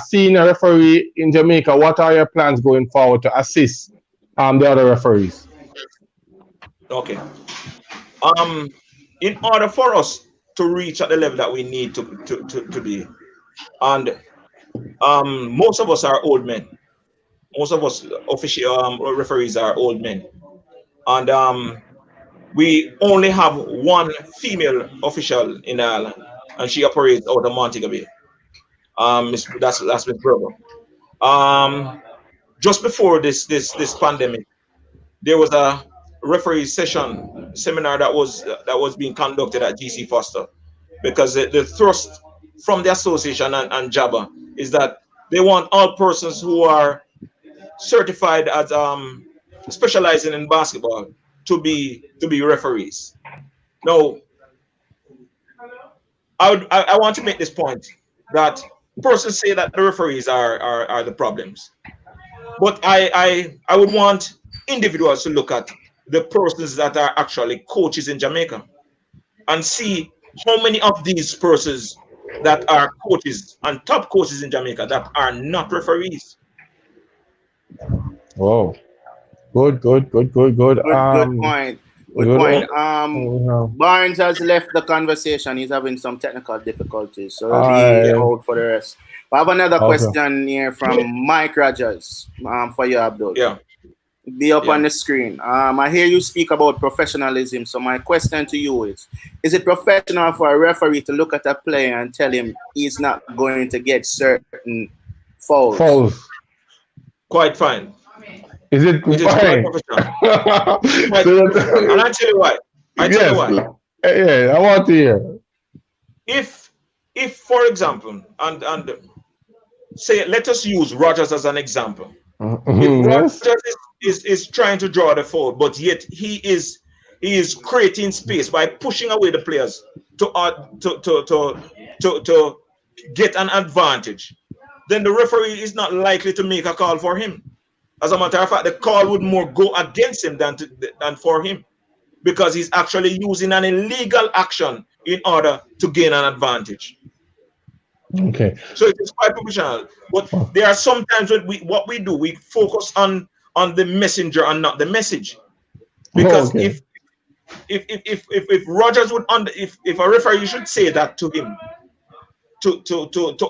senior referee in Jamaica? What are your plans going forward to assist the other referees? Okay. In order for us to reach at the level that we need to be, and most of us are old men. Most of us official referees are old men, and we only have one female official in Ireland, and she operates out of Montego Bay. That's Miss Berger. Um, just before this pandemic, there was a referee seminar that was being conducted at GC Foster, because the thrust from the association and JABA is that they want all persons who are certified as specializing in basketball to be referees. Now, I want to make this point that persons say that the referees are the problems, but I would want individuals to look at the persons that are actually coaches in Jamaica and see how many of these persons that are coaches and top coaches in Jamaica that are not referees. Whoa. Good. Good point. Good point. Barnes has left the conversation. He's having some technical difficulties, so he'll be out for the rest. I have another question here from Mike Rogers for you, Abdul. Yeah. Be up on the screen. I hear you speak about professionalism. So my question to you is it professional for a referee to look at a player and tell him he's not going to get certain fouls? Quite fine. Is it quite professional? And I tell you why. Yeah, I want to hear. If for example, and say, let us use Rogers as an example. If Rogers is trying to draw the foul, but yet he is creating space by pushing away the players to get an advantage, then the referee is not likely to make a call for him. As a matter of fact, the call would more go against him than for him, because he's actually using an illegal action in order to gain an advantage. Okay. So it is quite professional. But there are sometimes when we focus on the messenger and not the message. Because if Rogers would if a referee should say that to him, to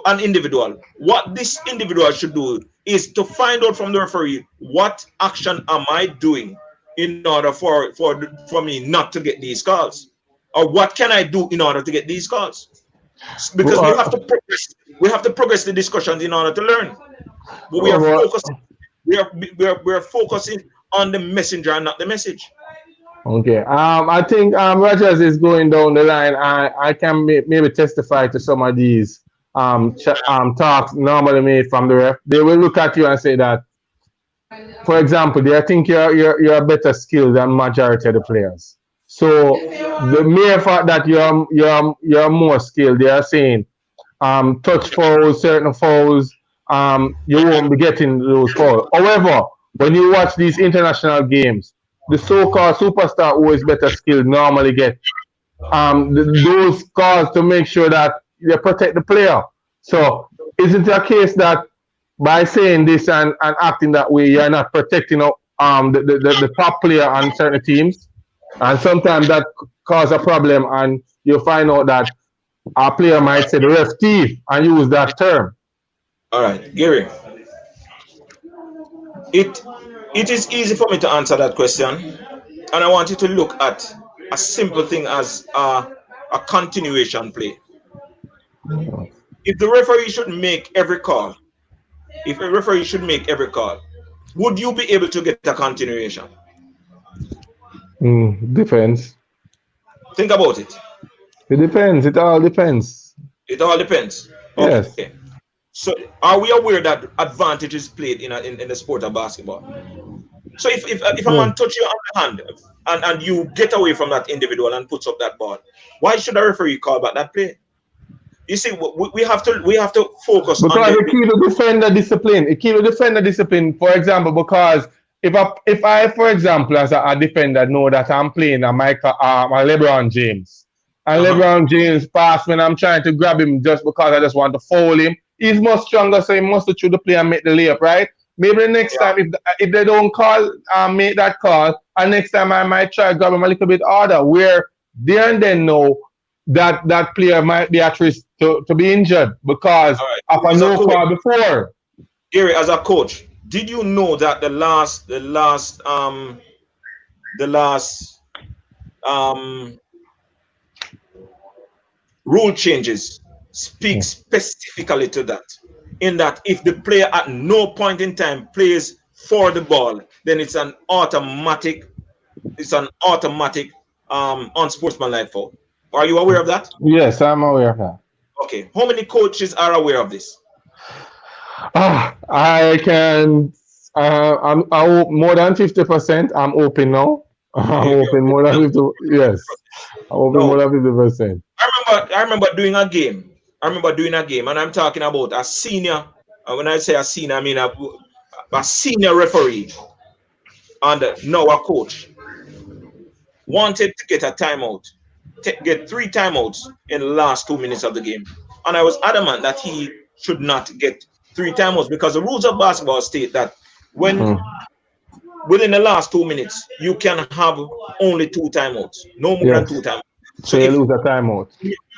an individual, what this individual should do is to find out from the referee, what action am I doing in order for me not to get these calls, or what can I do in order to get these calls? Because we have to progress. We have to progress the discussions in order to learn. But we are focusing on the messenger and not the message. Okay. I think Rogers is going down the line. I can maybe testify to some of these talks normally made from the ref. They will look at you and say that, for example, they think you're a better skill than majority of the players. So the mere fact that you're more skilled, they are saying touch fouls, certain fouls, you won't be getting those fouls. However, when you watch these international games, the so-called superstar who is better skilled normally get those calls to make sure that they protect the player. So is it a case that by saying this and acting that way, you're not protecting the top player on certain teams? And sometimes that cause a problem, and you find out that a player might say the ref thief and use that term. All right, Gary. It is easy for me to answer that question, and I want you to look at a simple thing as a continuation play. If the referee should make every call, would you be able to get a continuation? Depends. Think about it. It depends. It all depends. It all depends. Yes. Okay. So, are we aware that advantage is played in the sport of basketball? So, if a man touch you on the hand and you get away from that individual and puts up that ball, why should a referee call back that play? You see, we have to focus on Because it keep the defender discipline. It keep the defender discipline. For example, because if I for example as a defender know that I'm playing a LeBron James and LeBron James pass when I'm trying to grab him just because I just want to foul him, he's much stronger, so he must shoot the play and make the layup, right? Maybe the next time if they don't call make that call, and next time I might try to grab him a little bit harder, where there and then know that player might be at risk to be injured because of a no call before. Gary, as a coach, did you know that the last rule changes speak specifically to that? In that if the player at no point in time plays for the ball, then it's an automatic unsportsmanlike foul. Are you aware of that? Yes, I'm aware of that. Okay. How many coaches are aware of this? I can. I'm more than 50%. I'm open now. I'm open more than 50. Yes, I'm open more than 50%. I remember doing a game. And I'm talking about a senior. When I say a senior, I mean a senior referee and now a coach wanted to get a timeout, get 3 timeouts in the last 2 minutes of the game. And I was adamant that he should not get 3 timeouts because the rules of basketball state that when within the last 2 minutes, you can have only 2 timeouts, no more than 2 timeouts. So you lose a timeout.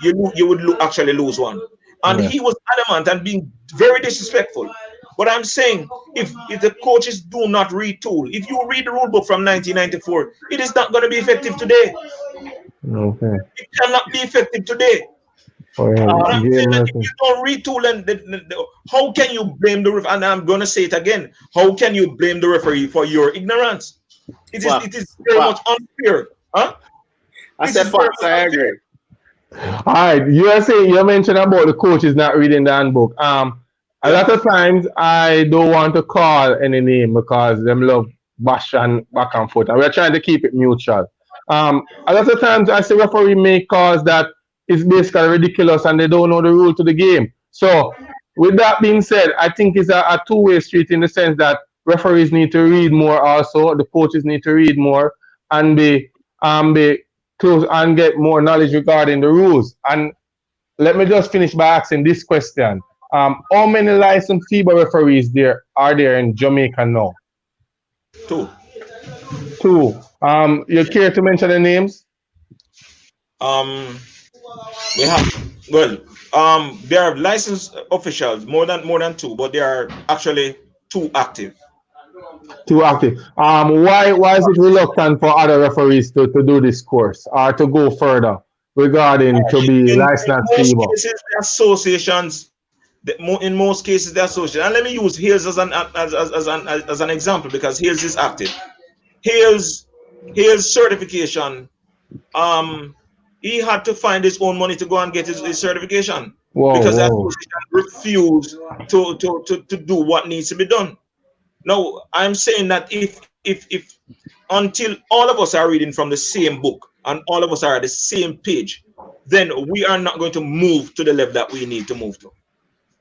You would actually lose one. And he was adamant and being very disrespectful. But I'm saying, if the coaches do not retool, if you read the rule book from 1994, it is not going to be effective today. Okay. It cannot be effective today. I'm saying that if you don't retool, and how can you blame the referee? And I'm going to say it again. How can you blame the referee for your ignorance? It is very much unfair. Huh? I said facts, I agree. All right, you mentioned about the coaches not reading the handbook. A lot of times I don't want to call any name because them love bash and back and forth, and we're trying to keep it mutual. A lot of times I see referee make calls that is basically ridiculous and they don't know the rule to the game. So with that being said, I think it's a two-way street in the sense that referees need to read more also, the coaches need to read more and be close and get more knowledge regarding the rules. And let me just finish by asking this question. How many licensed FIBA referees are there in Jamaica now? 2. You care to mention the names? We have there are licensed officials, more than 2, but there are actually 2 active. 2 active. Why is it reluctant for other referees to do this course or to go further regarding to be licensed FIBA? In most cases, the association. And let me use Hales as an example because Hales is active. Hales certification. He had to find his own money to go and get his certification because the association refused to do what needs to be done. Now, I'm saying that if until all of us are reading from the same book and all of us are at the same page, then we are not going to move to the level that we need to move to.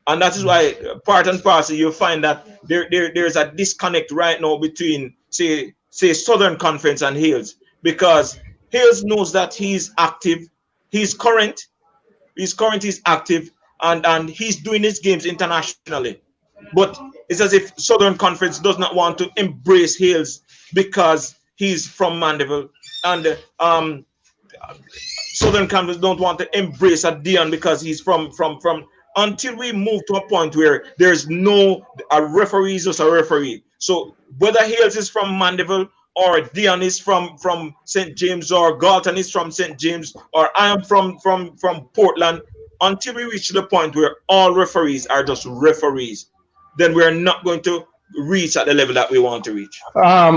And that is why part and parcel you find that there's a disconnect right now between say Southern Conference and Hales, because Hales knows that he's active, he's active, and he's doing his games internationally. But it's as if Southern Conference does not want to embrace Hales because he's from Mandeville, and Southern Conference don't want to embrace a Dion because he's from until we move to a point where there's a referee is just a referee. So whether Hales is from Mandeville or Dion is from St. James or Galton is from St. James or I am from Portland, until we reach the point where all referees are just referees, then we're not going to reach at the level that we want to reach. I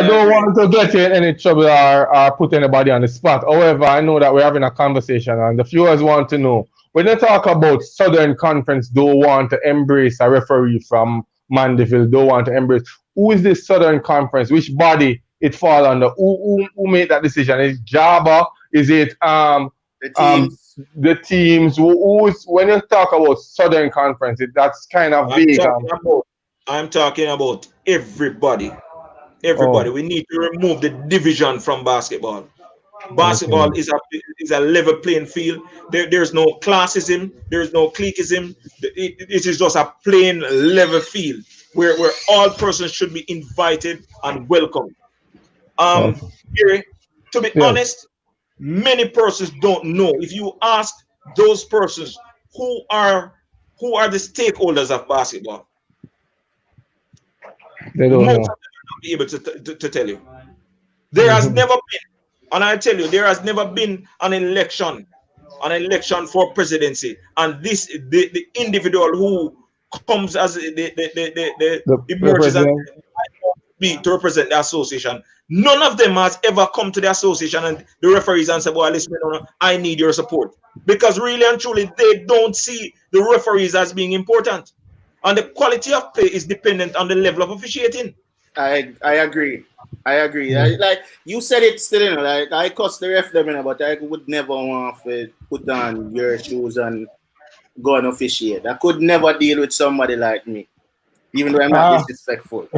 don't want to get you in any trouble or put anybody on the spot. However, I know that we're having a conversation and the viewers want to know, when you talk about Southern Conference don't want to embrace a referee from Mandeville, don't want to embrace, who is this Southern Conference? Which body it fall under? Who made that decision? Is it Java? Is it the teams? the teams who's when you talk about Southern Conference, that's kind of I'm vague. talking about everybody. Oh, We need to remove the division from basketball. Basketball okay. is a level playing field. There's no classism, there's no cliquism. It is just a plain level field where all persons should be invited and welcome. Okay. Gary, to be Yes. honest, many persons don't know. If you ask those persons who are the stakeholders of basketball, They don't most of them know. will not be able to tell you. There has Hmm. never been, and I tell you, there has never been an election for presidency, and the individual who comes as the The emerges as president. be to represent the association. None of them has ever come to the association and the referees and said, well, listen, I need your support. Because really and truly, they don't see the referees as being important. And the quality of play is dependent on the level of officiating. I agree. I agree. Mm. Like you said it still, like I cuss the ref them, but I would never want to put on your shoes and go and officiate. I could never deal with somebody like me, even though I'm not Ah. disrespectful.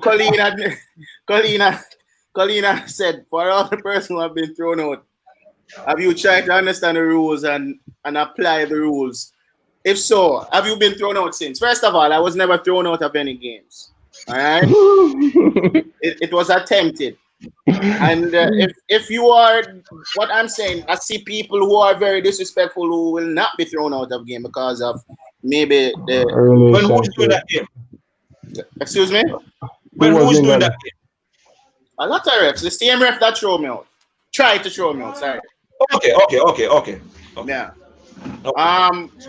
Colleen had, Colleen said, for all the person who have been thrown out, have you tried to understand the rules and apply the rules? If so, have you been thrown out since? First of all, I was never thrown out of any games. All right, it was attempted. And if you are, what I'm saying, I see people who are very disrespectful who will not be thrown out of game because of maybe the. When who's doing Relationship. that game? Excuse me. Who When was who's in doing that? that game? A lot of refs. The same ref that throw me out. Try to throw me out. Sorry. Okay. Yeah.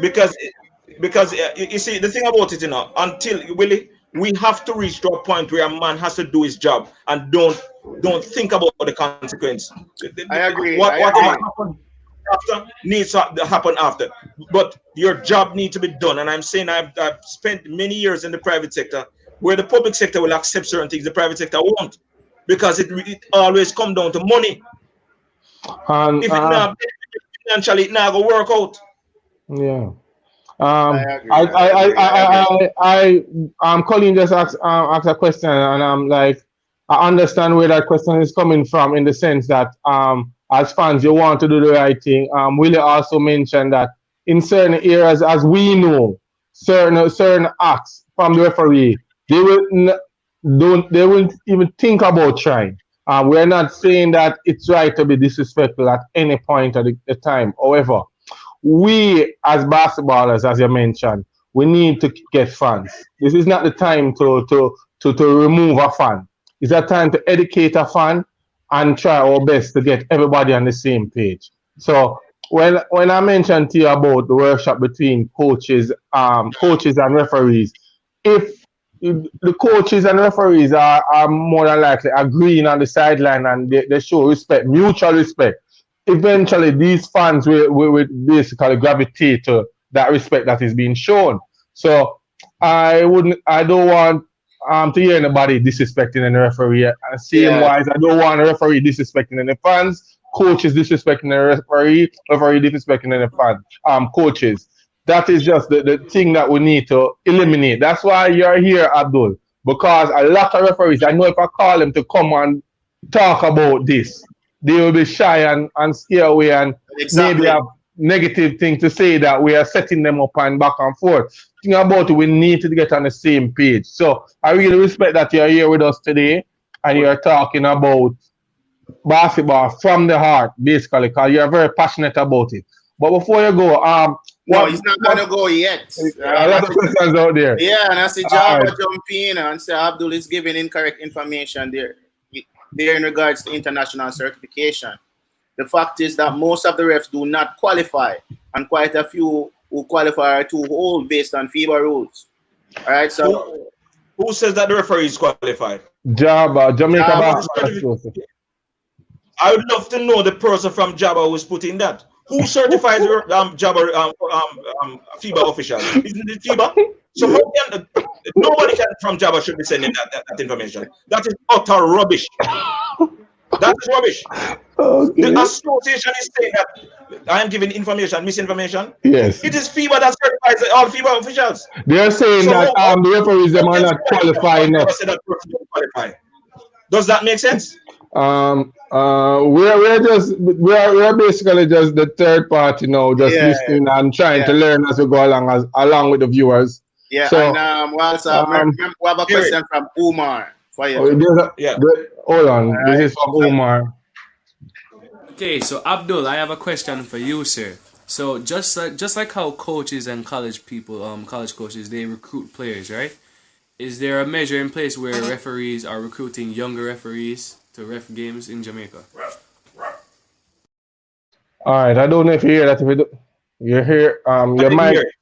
Because you see the thing about it, until Willie, we have to reach to a point where a man has to do his job and don't think about the consequence. I agree. Whatever happens after needs to happen after, but your job needs to be done. And I'm saying I've spent many years in the private sector where the public sector will accept certain things, the private sector won't, because it always come down to money. And If it not financially, it not go work out. yeah. I agree. Colleen just asked a question, and I'm like, I understand where that question is coming from in the sense that, as fans, you want to do the right thing. Willie also mentioned that in certain areas, as we know, certain acts from the referee, they will they won't even think about trying. We're not saying that it's right to be disrespectful at any point of the time. However, we as basketballers, as you mentioned, we need to get fans. This is not the time to remove a fan. It's a time to educate a fan and try our best to get everybody on the same page. So when I mentioned to you about the workshop between coaches and referees, if the coaches and referees are more than likely agreeing on the sideline and they show respect, mutual respect, eventually these fans will basically gravitate to that respect that is being shown. So I don't want to hear anybody disrespecting any referee. Same Yeah. wise, I don't want a referee disrespecting any fans, coaches disrespecting the referee disrespecting any fans, coaches. That is just the thing that we need to eliminate. That's why you're here, Abdul. Because a lot of referees, I know if I call them to come and talk about this, they will be shy and stay away and maybe Exactly. have negative thing to say that we are setting them up and back and forth. Think about it, we need to get on the same page. So I really respect that you're here with us today and you're talking about basketball from the heart, basically, because you're very passionate about it. But before you go, No, he's not gonna go yet. a lot of questions out there. Yeah, and I see All Java right. jump in and say Abdul is giving incorrect information there in regards to international certification. The fact is that most of the refs do not qualify, and quite a few who qualify are too old based on FIBA rules. All right, so Who says that the referee is qualified? Jamaica Java, Basketball Association. I would love to know the person from Jabba who's putting that. Who certifies Jabba FIBA officials? Isn't it FIBA? So how can, nobody can from Jabba should be sending that information. That is utter rubbish. That is rubbish. Okay. The association is saying that I am giving information, misinformation. Yes. It is FIBA that certifies all FIBA officials. They're saying So that the referees them how are can not qualified somebody enough. say that person don't qualify? Does that make sense? We're basically just the third party now, just Yeah, listening and trying to yeah, learn as we go along, along with the viewers. yeah. So And we also um, we have a Here, question from Umar for you too. there's yeah. hold All on, this right. is from Omar. Okay, so Abdul, I have a question for you, sir. So just like how coaches and college people, college coaches, they recruit players, right? Is there a measure in place where referees are recruiting younger referees to ref games in Jamaica? All right, I don't know if you hear that. If you do, you hear I your didn't mic, hear it.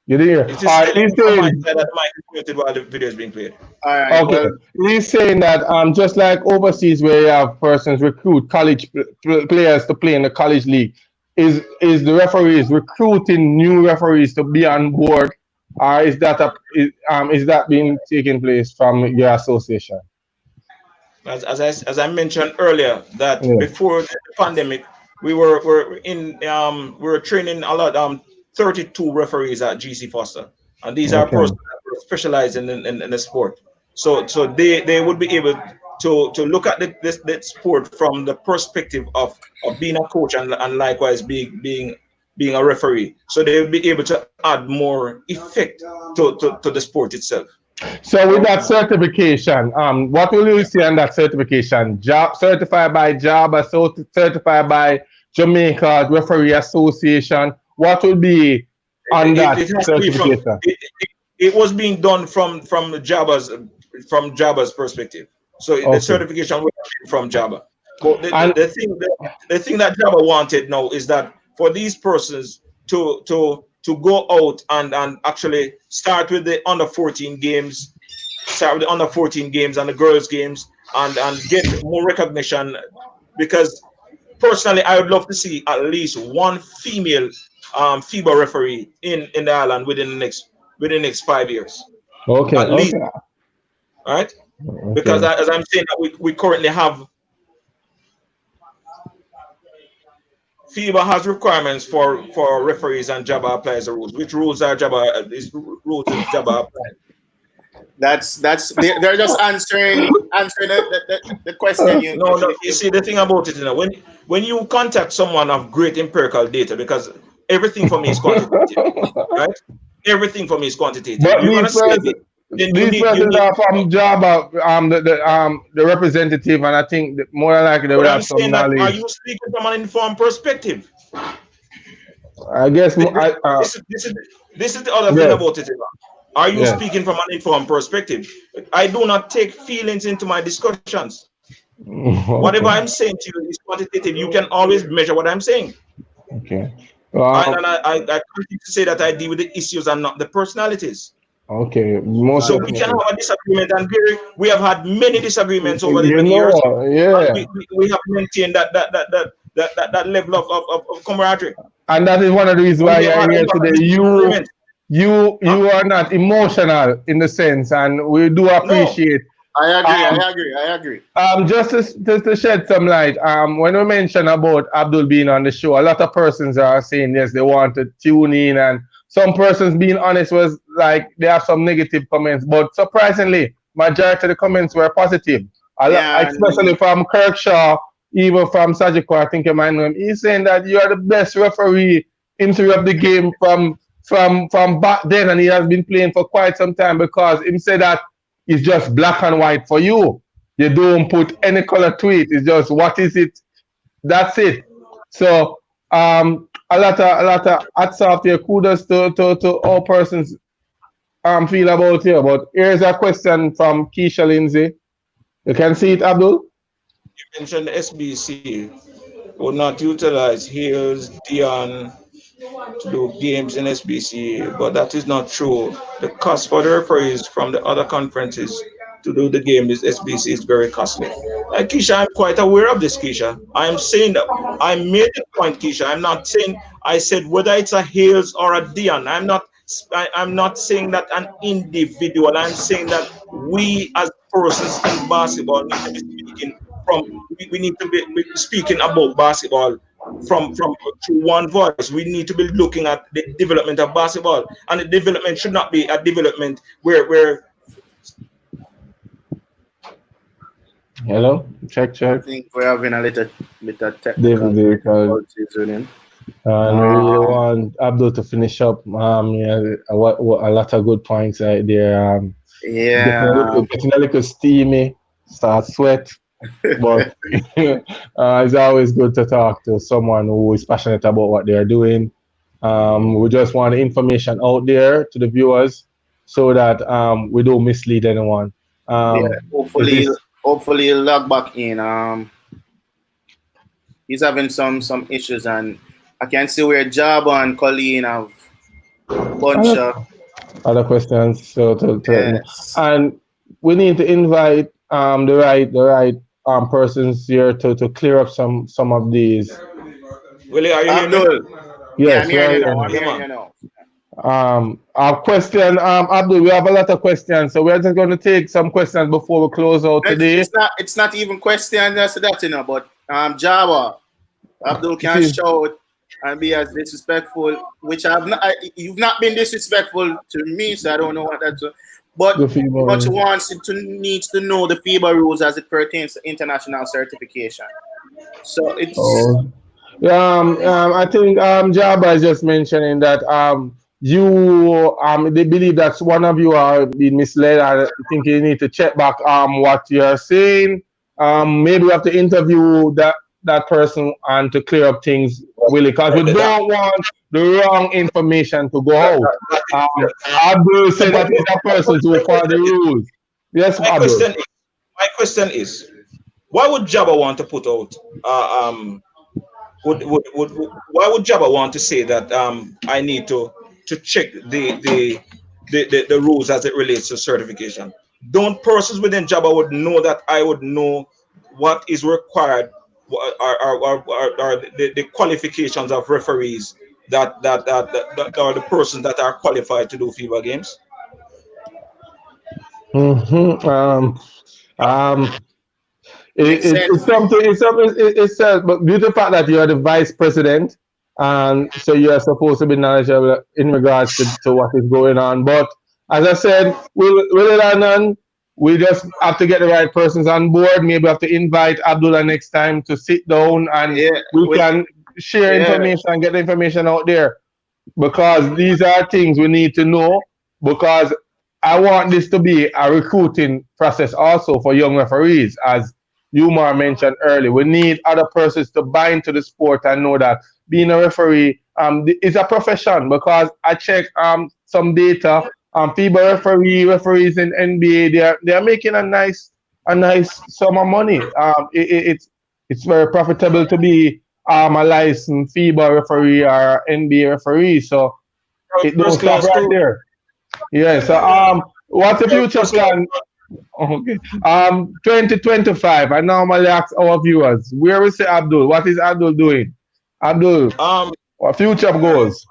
you didn't hear. It is All right, said he's from my saying side that the mic is muted while the video is being played. All right. okay, Well, he's saying that just like overseas where you have persons recruit college players to play in the college league, is the referees recruiting new referees to be on board, or is that being taking place from your association? As I mentioned earlier, that Yeah. before the pandemic, we were training a lot 32 referees at GC Foster, and these are Okay. persons that were specialized in the sport. So they would be able to look at this sport from the perspective of being a coach and likewise being a referee. So they will be able to add more effect to the sport itself. So with that certification, what will you Yeah. see on that certification? Job certified by Job, certified by Jamaica Referee Association. What will be on that It has to be certification? it was being done from Jabba's perspective. So the Okay. certification was from Jabba. But And the thing that Jabba wanted now is that for these persons to go out and actually start with the under 14 games, start with the under 14 games and the girls games and get more recognition, because personally I would love to see at least one female FIBA referee in the island within the next 5 years okay, at least, okay, right? Because okay. as I'm saying that we currently have FIBA has requirements for referees, and Jabba applies the rules. Which rules are rules is Jabba applying? they're just answering the question No. You see, the thing about it, when you contact someone of great empirical data, because everything for me is quantitative, right? Everything for me is quantitative. If But you're gonna say it, then these you persons need. are from Java, the representative, and I think that more than likely they But will I'm have some saying that, are knowledge. you speaking from an informed perspective? I guess This is the other thing yes, about it. Are you yes. speaking from an informed perspective? I do not take feelings into my discussions. Whatever Okay, I'm saying to you is quantitative. You can always measure what I'm saying. okay. I continue to say that I deal with the issues and not the personalities. Okay, most So we can definitely. have a disagreement, and we have had many disagreements over the You many years, know, and yeah. we have maintained that level of camaraderie. And that is one of the reasons But why we have you're had a here lot of today. disagreements. Huh? You are not emotional in the sense, and we do No. appreciate. I agree. Um, I agree. just to shed some light, when we mention about Abdul being on the show, a lot of persons are saying yes, they want to tune in, and some persons being honest was like they have some negative comments, but surprisingly, majority of the comments were positive. Yeah, Especially from Kirkshaw, even from Sajiko, I think you might know him. He's saying that you are the best referee in history of the game from back then, and he has been playing for quite some time because he said that it's just black and white for you. You don't put any color to it. It's just what is it? That's it. So a lot of hats off there. Kudos to all persons feel about here. But here's a question from Keisha Lindsay. You can see it, Abdul? You mentioned the SBC would not utilize Hills, Dion to do games in SBC, but that is not true. The cost for the referees from the other conferences to do the game is SBC is very costly. Keisha, I'm quite aware of this, Keisha. I'm saying that I made the point, Keisha. I'm not saying I said whether it's a Hales or a Dion. I'm not saying that an individual. I'm saying that we as persons in basketball need to be speaking we need to be speaking about basketball from through one voice. We need to be looking at the development of basketball, and the development should not be a development where Hello, check. I think we're having a little bit of technical Difficult. difficulties with him. And we really want Abdul to finish up. Yeah, a lot of good points right there. Getting a little steamy, start sweat, but it's always good to talk to someone who is passionate about what they are doing. We just want the information out there to the viewers so that we don't mislead anyone. Hopefully he'll log back in. He's having some issues, and I can see where Jabba and Colleen have a bunch of other questions. So yes. And we need to invite the right persons here to clear up some of these. Willie, are you hearing me? Yes, yeah, I'm hearing you now. Our question, Abdul, we have a lot of questions, so we're just going to take some questions before we close out today. It's not even questions as that, but Java, Abdul can shout and be as disrespectful, which you've not been disrespectful to me, so I don't know what that's. But much needs to know the FIBA rules as it pertains to international certification. So it's. I think Jabba is just mentioning that they believe that one of you are being misled. I think you need to check back what you're saying. Maybe we have to interview that person and to clear up things, really, because we don't want the wrong information to go out. Abdul said that it's a person to follow the rules. Yes, Abdul. My question is, why would Jabba want to put out why would Jabba want to say that I need to check the rules as it relates to certification? Don't persons within Jabba would know that I would know what is required are the qualifications of referees that are the persons that are qualified to do FIBA games? It's something. But due to the fact that you are the vice president, and so you are supposed to be knowledgeable in regards to what is going on. But as I said, we just have to get the right persons on board. Maybe have to invite Abdullah next time to sit down and we can share information and get the information out there, because these are things we need to know, because I want this to be a recruiting process also for young referees. As Umar mentioned earlier, we need other persons to buy into the sport and know that being a referee is a profession, because I checked some data. FIBA referees in NBA, they are making a nice sum of money. It's very profitable to be a licensed FIBA referee or NBA referee. So it don't stop right there. Yeah. So what's the future plan? Okay. 2025. I normally ask our viewers, where is Abdul? What is Abdul doing? Abdul, what future goals?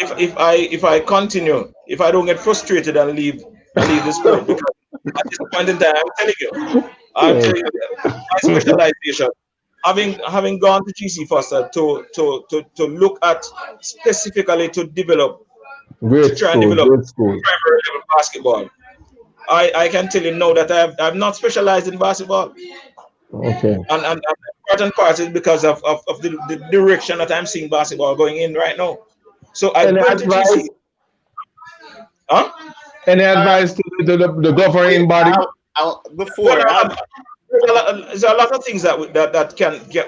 If I continue, if I don't get frustrated and leave the sport, because at this point in time, I'm telling you, my specialization, having gone to GC Foster to look at specifically to develop, primary level basketball. I can tell you now that I'm not specialized in basketball. Okay. And the important part is because of the direction that I'm seeing basketball going in right now. So I went to GC. Any advice to the governing body? There's a lot of things that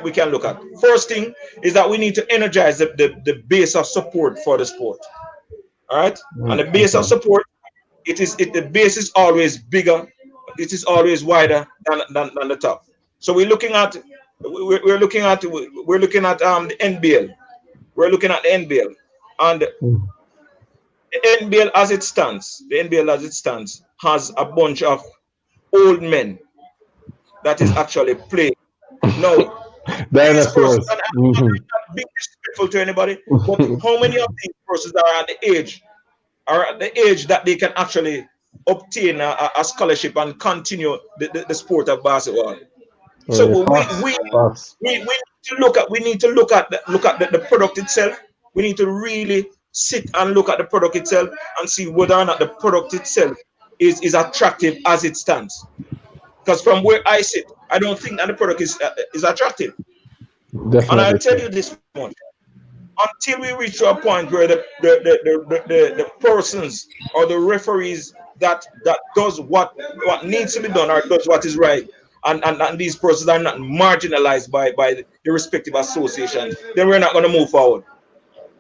we can look at. First thing is that we need to energize the base of support for the sport. All right, and the base of support, the base is always bigger, it is always wider than the top. So we're looking at the NBL. We're looking at the NBL, and the NBL as it stands, has a bunch of old men that is actually playing. Now, these persons, I'm not being disrespectful to anybody, but how many of these persons are at the age that they can actually obtain a scholarship and continue the sport of basketball? So Facts. Facts. we need to look at the product itself. We need to really sit and look at the product itself and see whether or not the product itself is attractive as it stands. Because from where I sit, I don't think that the product is attractive. And I'll Definitely. tell you this much: until we reach to a point where the persons or the referees that does what needs to be done or does what is right, and these persons are not marginalized by the respective associations, then we're not going to move forward.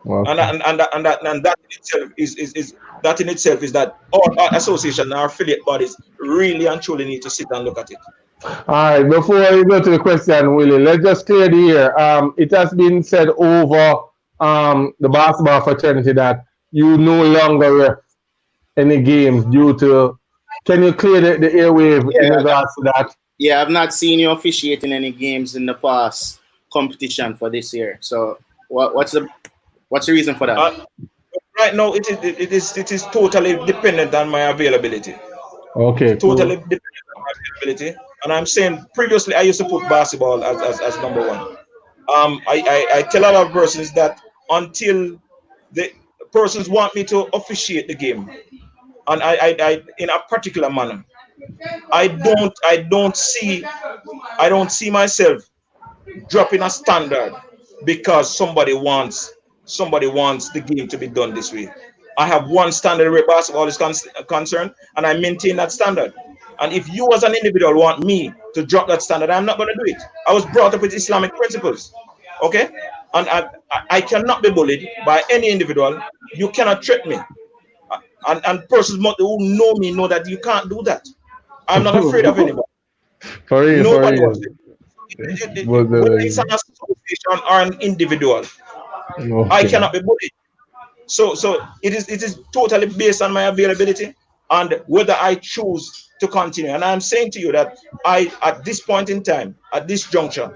Okay. And that in itself is that in itself is that all our association, our affiliate bodies really and truly need to sit and look at it. All right, before we go to the question, Willie, let's just clear the air. It has been said over the basketball fraternity that you no longer ref any games due to. Can you clear the airwave in regards to that? Yeah, I've not seen you officiating any games in the past competition for this year. So what's the reason for that? Right now, it is totally dependent on my availability. Okay, Totally cool. dependent on my availability. And I'm saying previously I used to put basketball as number one. I tell a lot of persons that until the persons want me to officiate the game, and I in a particular manner, I don't see myself dropping a standard because somebody wants the game to be done this way. I have one standard where basketball is concerned, and I maintain that standard. And if you as an individual want me to drop that standard, I'm not going to do it. I was brought up with Islamic principles, okay? And I cannot be bullied by any individual. You cannot threaten me. And persons who know me know that you can't do that. I'm not afraid of anybody. For real, for Nobody real. was. Whether it's an association or an individual, I Okay. cannot be bullied. So it is totally based on my availability and whether I choose to continue. And I'm saying to you that at this point in time, at this juncture,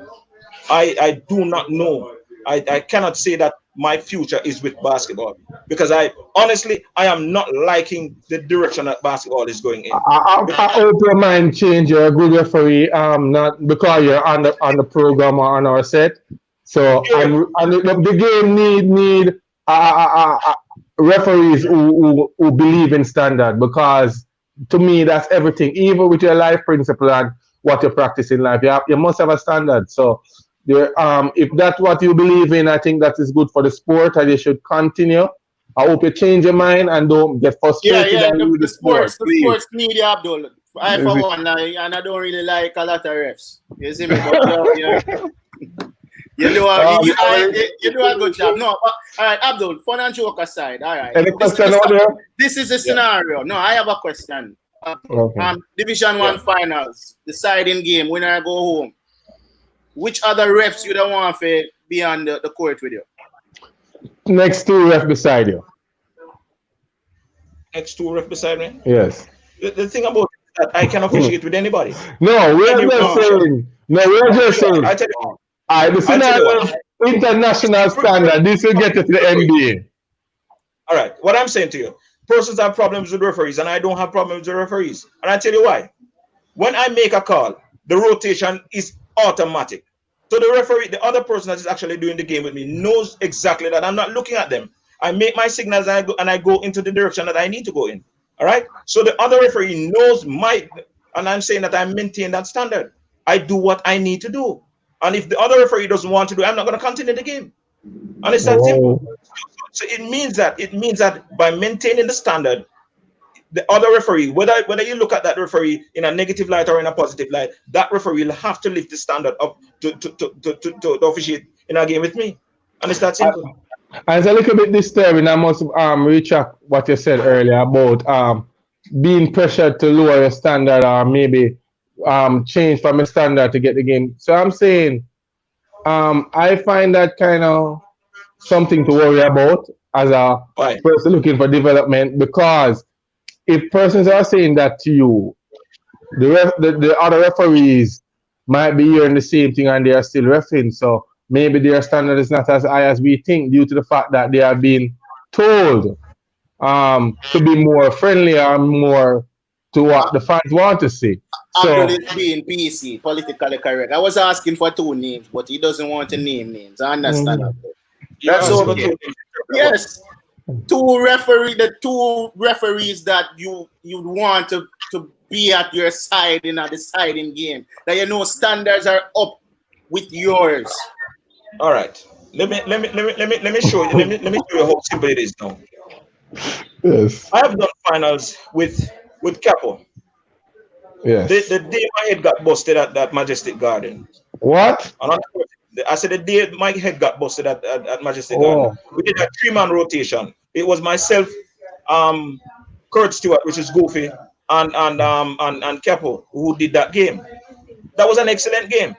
I do not know. I cannot say that my future is with basketball because I honestly I am not liking the direction that basketball is going in. I hope your mind change. You're a good referee. Not because you're on the program or on our set. So Yeah, and the game need referees who believe in standard because to me that's everything. Even with your life principle and what you practice in life, you must have a standard. So if that's what you believe in, I think that is good for the sport and you should continue. I hope you change your mind and don't get frustrated Yeah. and leave The the sport, sports, the please. sports media, Abdul. I Is for it- one, and I don't really like a lot of refs. You see me, but you do you do a good job. No, but, all right, Abdul. Fun and joke aside. All right, Any question out there? this is a scenario. No, I have a question. Okay. Division One finals, deciding game. When I go home, which other refs you don't want to be on the court with you? Next two ref beside you. next to ref beside me. Yes. The thing about it is that I can officiate with anybody. No, we're Any just region. saying. No, we're just saying. I tell you, The I tell you scenario what. international standard. This will get you to the NBA. All right, what I'm saying to you, persons have problems with referees, and I don't have problems with referees. And I tell you why. When I make a call, the rotation is automatic. So the referee, the other person that is actually doing the game with me, knows exactly that I'm not looking at them. I make my signals and I go into the direction that I need to go in. All right. So the other referee knows and I'm saying that I maintain that standard. I do what I need to do. And if the other referee doesn't want to do, I'm not going to continue the game. And it's that simple. So it means that by maintaining the standard, the other referee, whether you look at that referee in a negative light or in a positive light, that referee will have to lift the standard up to officiate in a game with me. And it's that simple. And it's a little bit disturbing. I must retract what you said earlier about being pressured to lower your standard or maybe change from a standard to get the game. So I'm saying I find that kind of something to worry about as a Why? person looking for development because if persons are saying that to you, the other referees might be hearing the same thing and they are still refereeing. So maybe their standard is not as high as we think due to the fact that they have been told to be more friendly or more to what the fans want to see. Abdul So is being PC, politically correct. I was asking for 2 names, but he doesn't want to name names. I understand. That's okay. Yes. The 2 referees that you want to be at your side in a deciding game. That you know standards are up with yours. All right. Let me show you. Let me show you how simple it is now. yes. I have done finals with Capo. Yes. The day my head got busted at that Majestic Garden. What? I said the day my head got busted at Majestic Garden. We did a 3-man rotation. It was myself, Kurt Stewart, which is Goofy, and Capo who did that game. That was an excellent game.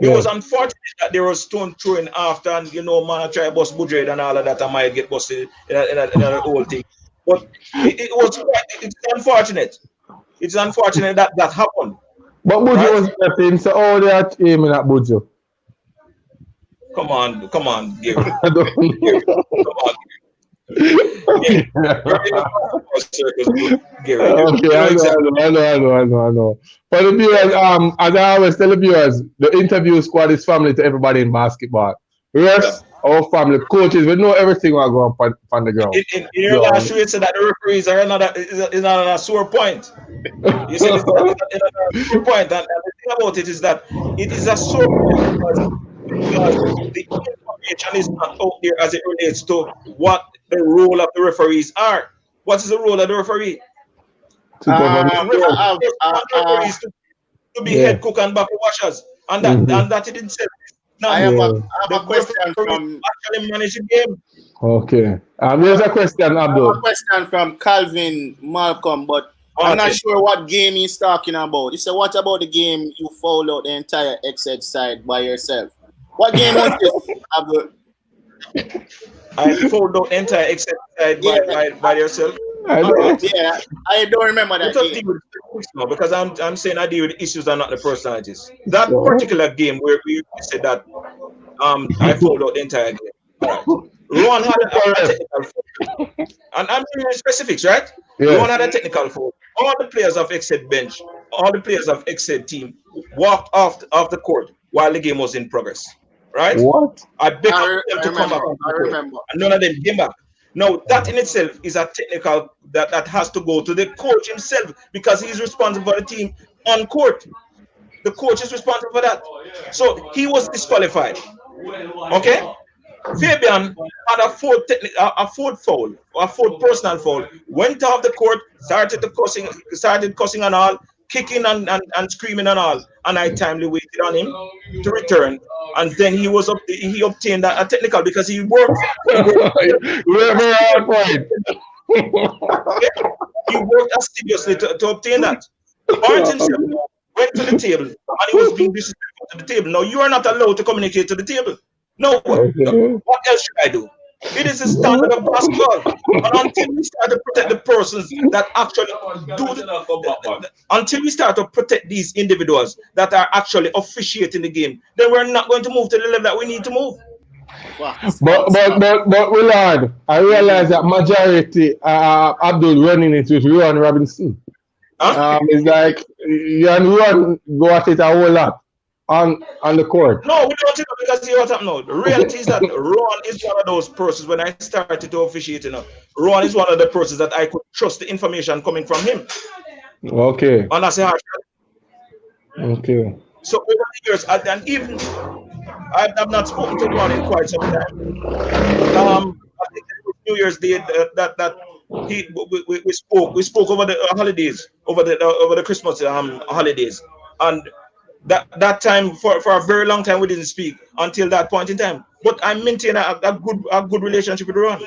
It was unfortunate that there was stone throwing after, and man, I try to bust Budred and all of that, I might get busted in a whole thing. But it's unfortunate. It's unfortunate that happened. But Buju was pressing, so all they are aiming at Buju. Come on, Gary. I don't know. Gary. Okay, I know. For the viewers, as I always tell the viewers, the interview squad is family to everybody in basketball. Yes, our family, coaches, we know everything will go on the ground. In your last show, you said that the referees are another sore point. You said it's another sore point, and the thing about it is that it is a sore point because the information is not out there as it relates to what the role of the referees are. What is the role of the referee? Referees to be head cook and back washers, and that it itself. No, I have a question from actually manage the game. Okay. There's a question, Abdul. I have a question from Calvin Malcolm, but I'm not sure what game he's talking about. He said, "What about the game you fouled out the entire X-Ed side by yourself? What game was this, Abdul?" I fouled out the entire X-Ed side by yourself. I don't remember that game. Because I'm saying I deal with the issues and not the personalities. That particular game where we said that I fouled out the entire game. Right. Ron had a technical fault. And I'm giving you specifics, right? Yeah. Ron had a technical fault. All the players of X-Ed bench, all the players of X-Ed team walked off the court while the game was in progress. Right? What? I begged them to come back. I remember. And none of them came back. Now, that in itself is a technical that has to go to the coach himself because he's responsible for the team on court. The coach is responsible for that. So he was disqualified. Okay? Fabian had a fourth foul, a fourth personal foul, went off the court, started cussing and all, kicking and screaming and all, and I timely waited on him to return, and then he obtained a technical because he worked. He worked assiduously to obtain that. Barnes himself went to the table and he was being disrespectful to the table. Now you are not allowed to communicate to the table. No, what else should I do? It is the standard of basketball. And until we start to protect the persons that actually until we start to protect these individuals that are actually officiating the game, then we're not going to move to the level that we need to move. But Willard, I realize that majority Abdul running it with Ron Robinson. It's like you and Ron go at it a whole lot. On the court. No, we don't because you know what happened now. The reality is that Ron is one of those persons when I started to officiate, Ron is one of the persons that I could trust the information coming from him. Okay. And I say, okay. So over the years, and even I've not spoken to Ron in quite some time. I think it was New Year's Day that we spoke over the holidays, over the Christmas holidays, and that time for a very long time we didn't speak until that point in time. But I maintain a good relationship with Ron.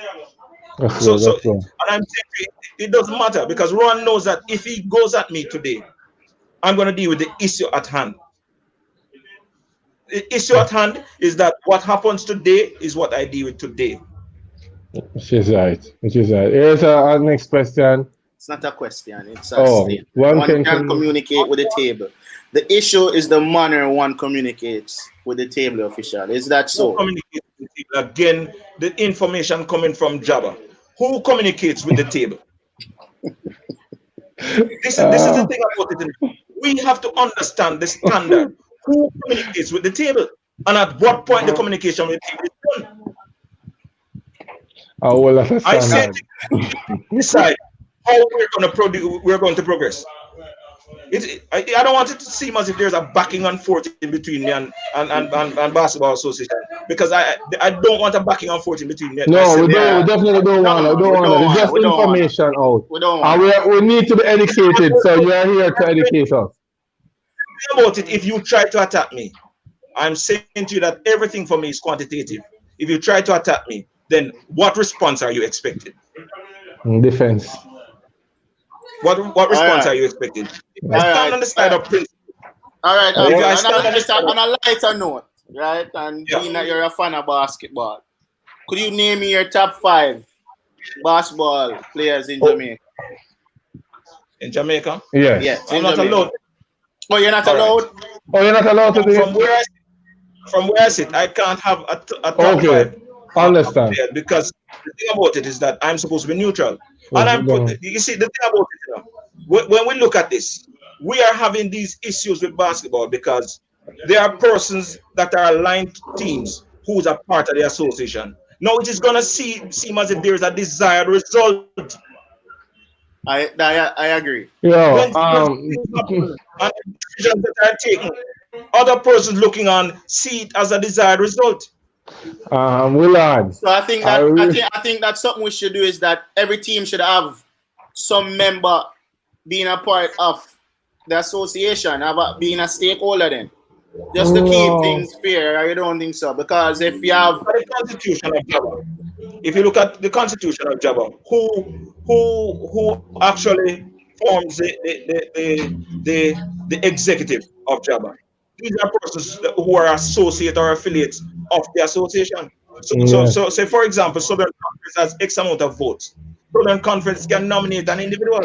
So and I'm saying it doesn't matter because Ron knows that if he goes at me today, I'm going to deal with the issue at hand. The issue at hand is that what happens today is what I deal with today. Which is right. Here's our next question. It's not a question. It's a statement. One can communicate with the table. The issue is the manner one communicates with the table official. Is that so? Again, the information coming from Jabba. Who communicates with the table? This is the thing about it. We have to understand the standard. Who communicates with the table, and at what point the communication with the table is done. Well, that's a I say standard. decide how we're going to progress. I don't want it to seem as if there's a backing and forth in between me and basketball association, because I don't want a backing and forth in between me. No, we myself. don't. We Yeah. definitely don't No, want that. We we don't want that. don't It's want it. just We don't want it. information out. We don't And want it. we need to be educated. So you are here to educate us. About it, if you try to attack me, I'm saying to you that everything for me is quantitative. If you try to attack me, then what response are you expecting? Defense. What All response right. are you expecting? If I All stand right. on the side of principle, All right, if Abdul. I On stand on the side of on a lighter note, right? And yeah, being that you're a fan of basketball, could you name me your top 5 basketball players in Jamaica? in Jamaica, Yes. Yes, I'm in not Jamaica. allowed. Oh, you're not All right. allowed? Oh, you're not allowed to do From it? where I sit, I can't have a top Okay. 5 Understand. player, because the thing about it is that I'm supposed to be neutral. And you see, the thing about it, when we look at this, we are having these issues with basketball because there are persons that are aligned to teams who's a part of the association. Now it is gonna seem as if there is a desired result I agree. Yo, when certain things happen and the decisions that are taken. Other persons looking on see it as a desired result. Willard. So I think I that re- I think that something we should do is that every team should have some member being a part of the association, about being a stakeholder then. Just to keep no. things fair, I don't think so. Because if you have The Constitution of Java. If you look at the Constitution of Java, who actually forms the executive of Java? These are persons who are associate or affiliates of the association. Yes. So say for example, Southern Conference has X amount of votes. Southern Conference can nominate an individual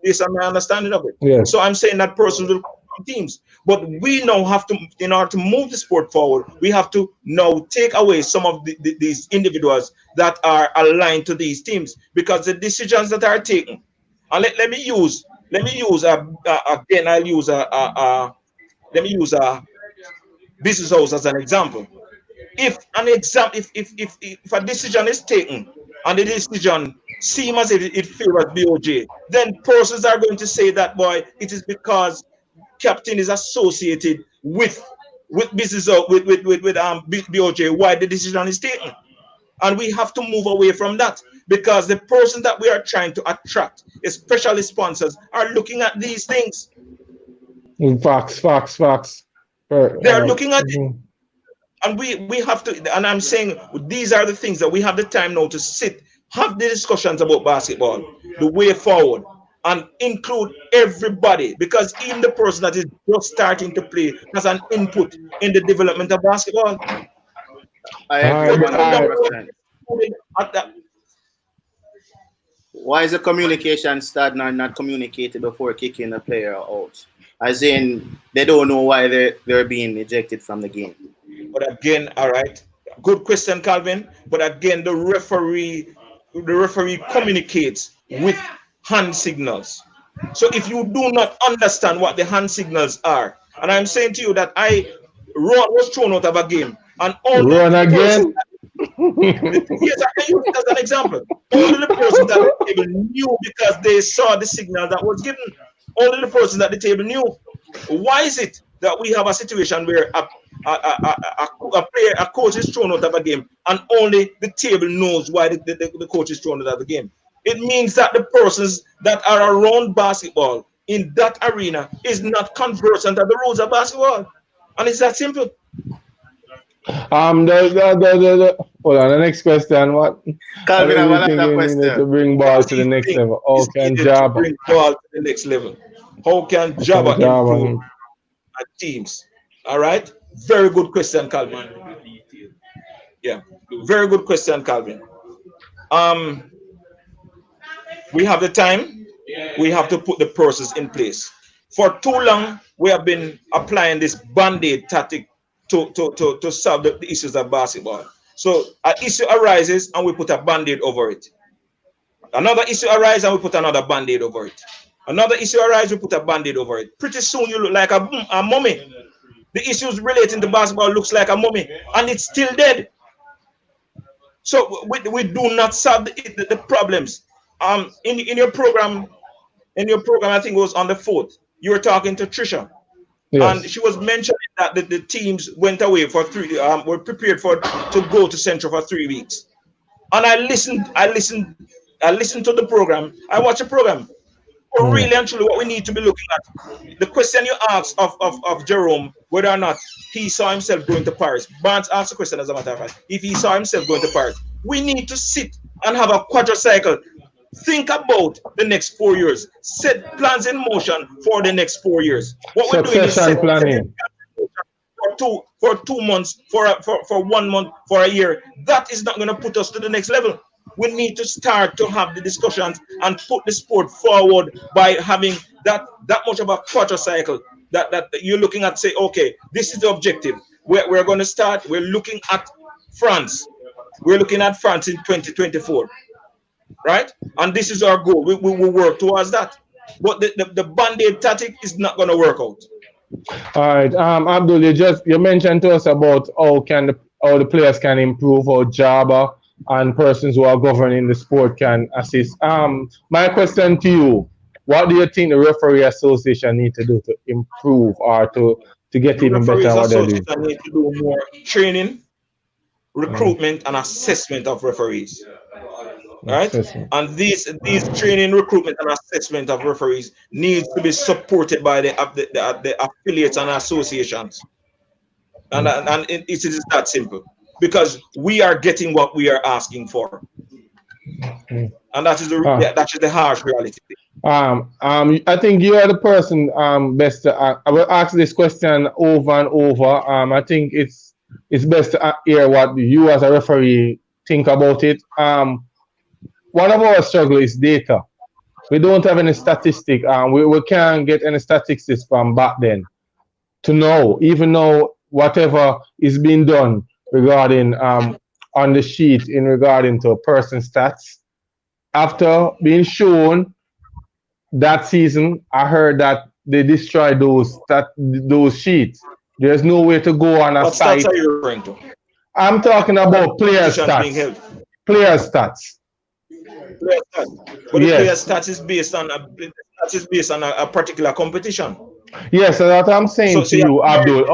based on my understanding of it. Yes. So I'm saying that persons will from teams. But we now have to, in order to move the sport forward, we have to now take away some of these individuals that are aligned to these teams, because the decisions that are taken. And let me use again. I'll use let me use a business house as an example. If a decision is taken and the decision seems as if it favors BOJ, then persons are going to say that, boy, it is because captain is associated with business with BOJ why the decision is taken. And we have to move away from that, because the person that we are trying to attract, especially sponsors, are looking at these things. Facts. They are looking at it. Mhm. And we have to, and I'm saying these are the things that we have the time now to sit, have the discussions about basketball, the way forward, and include everybody, because even the person that is just starting to play has an input in the development of basketball. I All agree right, But we don't 100%. at that. Why is the communication stagnant, not communicated before kicking the player out? As in, they don't know why they're being ejected from the game. But again, all right, good question, Calvin. But again, the referee communicates with hand signals. So if you do not understand what the hand signals are, and I'm saying to you that Ron was thrown out of a game, and only Run the person, again. yes, I can use it as an example. Only the person that the table knew, because they saw the signal that was given. Only the person at the table knew. Why is it that we have a situation where a player, a coach is thrown out of a game, and only the table knows why the coach is thrown out of the game? It means that the persons that are around basketball in that arena is not conversant of the rules of basketball. And it's that simple. Hold on. The next question. What Calvin, do I have we think another you needed to question. bring ball What to do the you next think level? How is can needed to Jabba? bring ball to the next level? How can How can Java improve Jabba? at teams? All right. Very good question, Calvin. Yeah. Very good question, Calvin. Um, we have the time. We have to put the process in place. For too long, we have been applying this band-aid tactic to solve the issues of basketball. So an issue arises and we put a band-aid over it. Another issue arises and we put another band-aid over it. Another issue arises, we put a band-aid over it. Pretty soon you look like a mummy. The issues relating to basketball looks like a mummy, and it's still dead. So we do not solve the problems. In your program, I think it was on the 4th, you were talking to Trisha, and Yes. she was mentioning that the teams went away for were prepared to go to Central for 3 weeks. And I listened to the program. I watched the program. But really and truly, what we need to be looking at, the question you asked of Jerome, whether or not he saw himself going to Paris. Barnes asked the question, as a matter of fact, if he saw himself going to Paris. We need to sit and have a quadricycle. Think about the next 4 years. Set plans in motion for the next 4 years. What we're doing is Succession planning. for 2 months, for 1 month, for a year. That is not going to put us to the next level. We need to start to have the discussions and put the sport forward by having that much of a quadricycle that you're looking at. Say, okay, this is the objective. We're going to start. We're looking at France. We're looking at France in 2024, right? And this is our goal. We will work towards that. But the band-aid tactic is not going to work out. All right, Abdul, you mentioned to us about how the players can improve, how Jabba and persons who are governing the sport can assist. My question to you: what do you think the referee association need to do to improve or to get The even better referees at what they're doing? association need to do more training, recruitment, and assessment of referees. Right? Assessment. And these training, recruitment, and assessment of referees needs to be supported by the affiliates and associations. And it is that simple, because we are getting what we are asking for, and that is the harsh reality. I think you are the person best to, I will ask this question over and over. I think it's best to hear what you as a referee think about it. One of our struggles is data. We don't have any statistic. We can't get any statistics from back then to know, even though whatever is being done regarding on the sheet in regarding to person stats. After being shown that season, I heard that they destroyed those sheets. There's no way to go on a What site. stats are you referring to? I'm talking about player Being held. stats. Player stats. Player stats. But the player Yes. stats is based on a particular competition. Yes, so that's what I'm saying So to you, Abdul.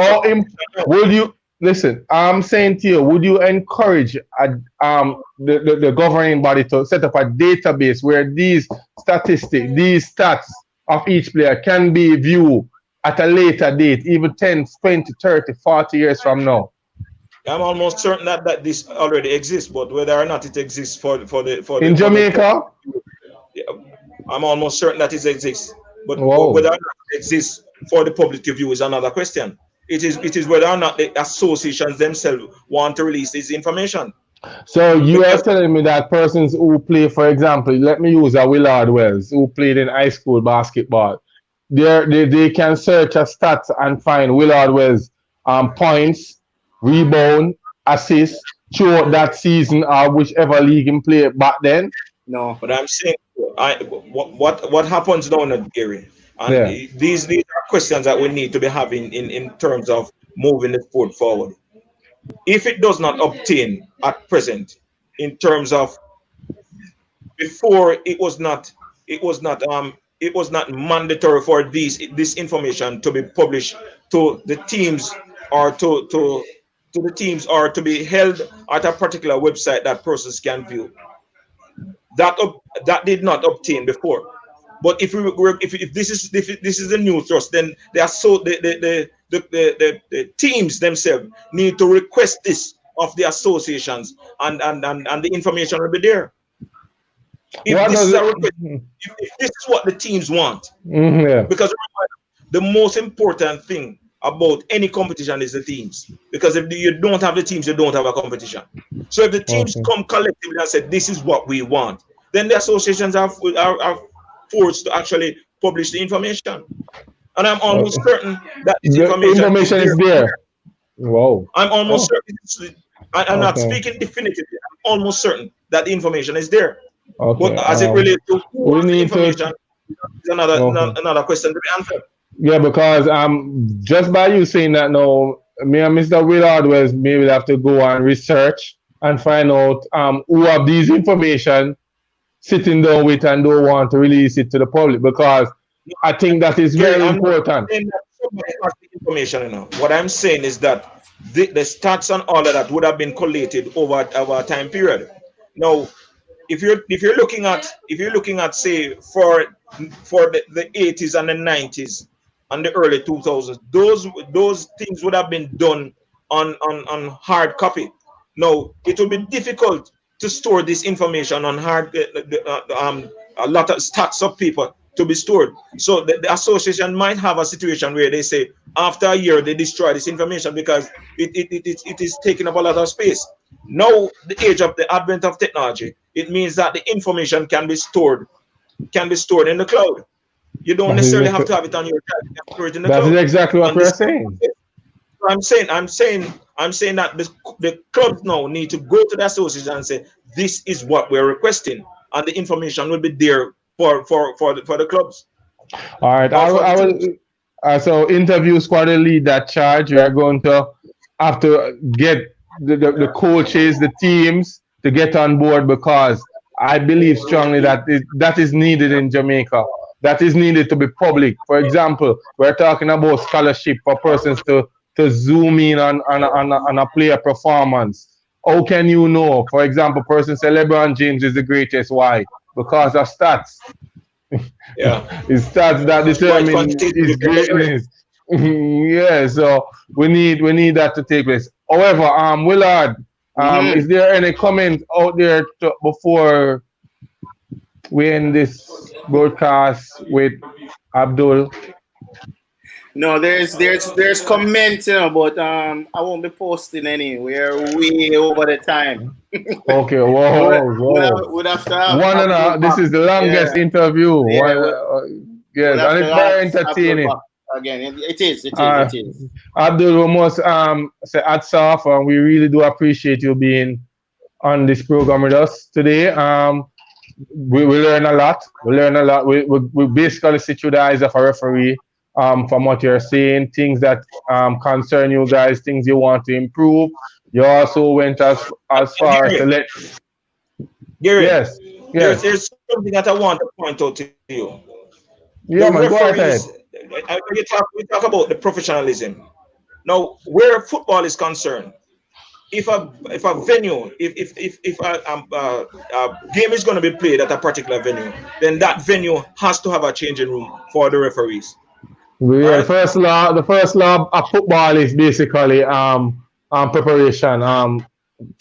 Would you listen? I'm saying to you, would you encourage the governing body to set up a database where these statistics, these stats of each player can be viewed at a later date, even 10, 20, 30, 40 years from now? I'm almost certain that this already exists, but whether or not it exists in Jamaica, I'm almost certain that it exists. But Whoa. whether or not it exists for the public to view is another question. It is whether or not the associations themselves want to release this information. So you are telling me that persons who play, for example, let me use a Willard Wells who played in high school basketball. They can search a stats and find Willard Wells points, rebound, assist, throughout that season or whichever league in play back then. No, but I'm saying, what happens now, Gary? And these are questions that we need to be having in terms of moving the sport forward. If it does not obtain at present, in terms of before, it was not mandatory for this information to be published to the teams or to the teams or to be held at a particular website that persons can view. That did not obtain before. But if this is the new thrust, then they are the teams themselves need to request this of the associations, and the information will be there. If this is what the teams want, because remember, the most important thing about any competition is the teams. Because if you don't have the teams, you don't have a competition. So if the teams come collectively and say, this is what we want, then the associations are forced to actually publish the information. And I'm almost certain that this information is there. Wow. I'm almost certain. I'm not speaking definitively. I'm almost certain that the information is there. Okay. But as it relates to who We has the need to. information, is Okay. another question to be answered. Yeah, because just by you saying that now, me and Mr. Willard was maybe have to go and research and find out who have these information sitting down with and don't want to release it to the public, because I think that is Gary, very I'm not important. saying that somebody has the information. What I'm saying is that the stats and all of that would have been collated over a time period. Now, if you're looking at say for the 80s and the 90s and the early 2000s, those things would have been done on hard copy. Now it will be difficult to store this information on hard a lot of stacks of paper to be stored. So the association might have a situation where they say after a year they destroy this information because it is taking up a lot of space. Now, the age of the advent of technology, it means that the information can be stored in the cloud. You don't That is necessarily have ex- to have it on your drive. You can store it in the that is cloud. exactly what And we're this, saying. I'm saying that the clubs now need to go to the association and say this is what we're requesting, and the information will be there for the clubs All right, or for the I will. teams. So interview squad will lead that charge. We are going to have to get the coaches, the teams to get on board, because I believe strongly that that is needed in Jamaica. That is needed to be public. For example, we're talking about scholarship for persons to zoom in on a player performance. How can you know? For example, person say LeBron James is the greatest. Why? Because of stats. Yeah, It's stats that it's quite determine quantitative. his That's right. greatness. Yeah, so we need that to take place. However, Willard, Mm-hmm. is there any comment out there before we end this broadcast with Abdul? No, there's comments, but I won't be posting any. We're way over the time. Okay, would, whoa, whoa. would have to have One and Abdul a this back. is the Yeah, longest interview. yeah. One, We'll yes, have and to it's have very Abdul entertaining. back again. It is. It is. Uh, It is. Abdul, we must say hats off, and we really do appreciate you being on this program with us today. We learn a lot. We learn a lot. We basically sit through the eyes of a referee from what you're saying, things that concern you guys, things you want to improve. You also went as And far as to let. Gary, Yes, there's yes. there's something that I want to point out to you. The Yeah, man, go referees, ahead. we talk about the professionalism. Now, where football is concerned, if a venue, if a game is going to be played at a particular venue, then that venue has to have a changing room for the referees. All The right. first law, the first law of football is basically preparation,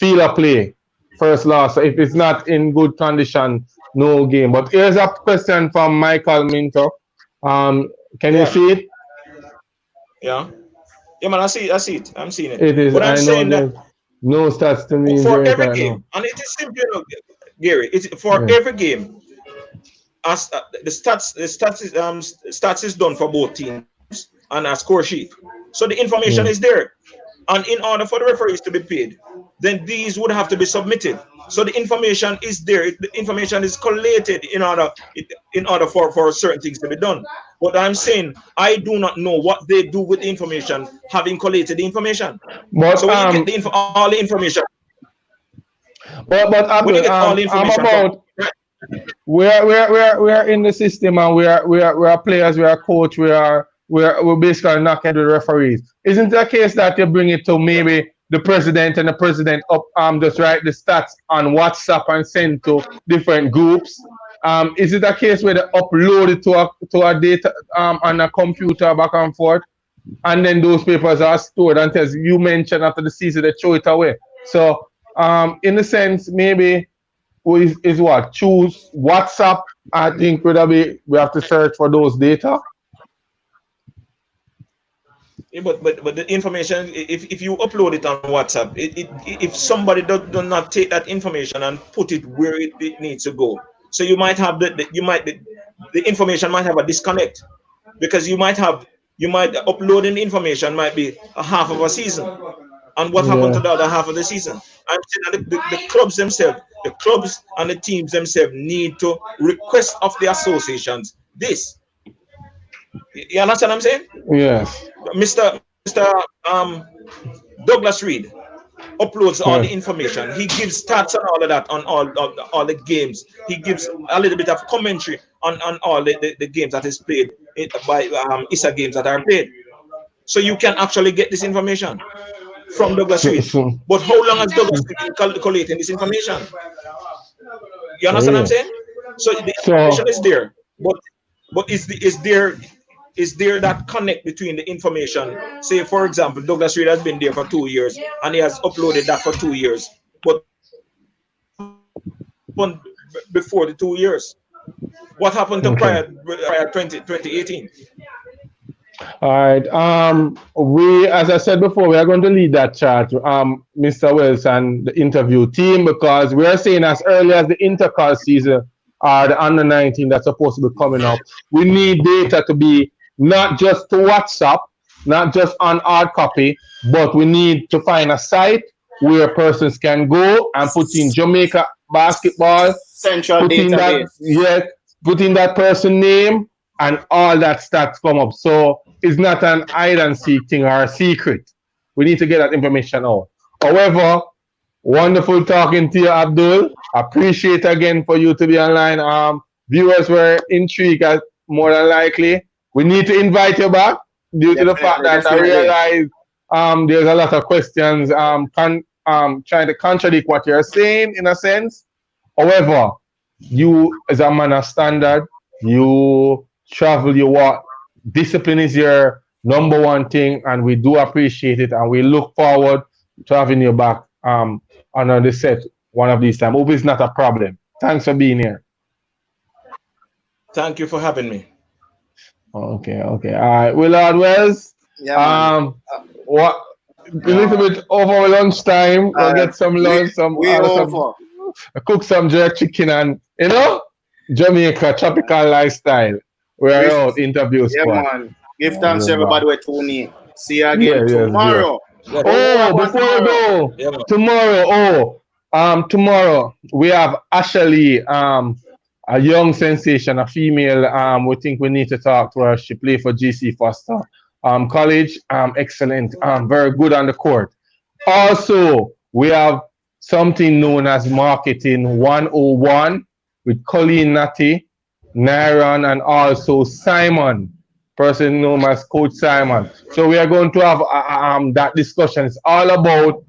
field of play. First law. So if it's not in good condition, no game. But here's a question from Michael Minto. Can you Yeah, see it? yeah, yeah, man. I see it. I'm seeing it. It is. But I'm I know saying that there's no stats to me in for Jamaica every right now. game, and it is simple, Gary. It's for Yeah. every game. As the stats is done for both teams and a score sheet. So the information is Mm. there. And in order for the referees to be paid, then these would have to be submitted. So the information is there. The information is collated in order for certain things to be done. But I'm saying I do not know what they do with the information, having collated the information. But So when you get all the information, but when you Abdul, get all the I'm information from about right, we are in the system, and we are players, we are coach, we're basically knocking the referees. Isn't it a case that you bring it to maybe the president, and the president up just write the stats on WhatsApp and send to different groups? Is it a case where they upload it to a data on a computer back and forth, and then those papers are stored, and as you mentioned, after the season they throw it away? So in a sense, maybe is what choose WhatsApp. I think we have to search for those data. yeah, but the information, if you upload it on WhatsApp, if somebody does not take that information and put it where it needs to go, so you might have the information might have a disconnect, because you might uploading the information might be a half of a season, and what happened to Yeah, the other half of the season? I'm saying that the clubs themselves, The clubs and the teams themselves need to request of the associations this. You understand what I'm saying? Yes. Mr. Douglas Reed uploads all the Yes. information. He gives stats and all of that on all the games. He gives a little bit of commentary on all the games that is played by ISA games that are played. So you can actually get this information from Douglas So, Reed. so, But how long has Douglas Reed been collating this information? You understand what I'm yeah. saying? So the So, information is there, but is there that connect between the information? Say, for example, Douglas Reed has been there for 2 years and he has uploaded that for 2 years. But before the 2 years, what happened to okay. prior 2018? All right. We, as I said before, we are going to lead that chart, Mr. Wells and the interview team, because we are saying as early as the intercall season or the under 19 that's supposed to be coming up, we need data to be not just to WhatsApp, not just on hard copy, but we need to find a site where persons can go and put in Jamaica basketball, Central put in that, database. yes, put in that person name, and all that stats come up. So it's not an hide and seek thing or a secret. We need to get that information out. However, wonderful talking to you, Abdul. Appreciate again for you to be online. Viewers were intrigued, more than likely. We need to invite you back due to the fact that I Definitely. realize there's a lot of questions trying to contradict what you're saying in a sense. However, you as a man of standard, you travel, you walk. Discipline is your number one thing, and we do appreciate it, and we look forward to having you back on the set one of these times. Hope it's not a problem. Thanks for being here. Thank you for having me. Okay, okay. All right. Willard Wells. Yeah, man. What a little bit over lunchtime. We'll get some lunch, We over. cook some jerk chicken and Jamaica tropical lifestyle. We're out interview Yeah, spot. man. Give thanks to everybody with tuning in. See you Yeah, again yes, tomorrow. Yeah, Oh, before we go, yeah, man. tomorrow we have Ashley, a young sensation, a female. We think we need to talk to her. She played for GC Foster College. Excellent. Very good on the court. Also, we have something known as Marketing 101 with Colleen Natty, Nairn, and also Simon, person known as Coach Simon. So we are going to have that discussion. It's all about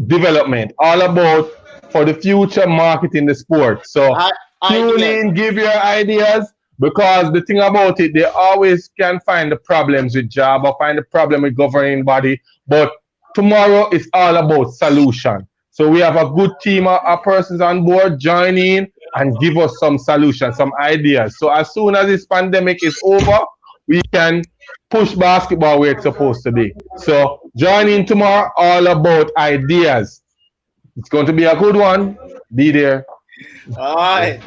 development, all about for the future marketing the sport. So tune in, give your ideas, because the thing about it, they always can find the problems with job or find the problem with governing body. But tomorrow is all about solution. So we have a good team of persons on board. Join in and give us some solutions, some ideas. So as soon as this pandemic is over, we can push basketball where it's supposed to be. So join in tomorrow, all about ideas. It's going to be a good one. Be there. All right.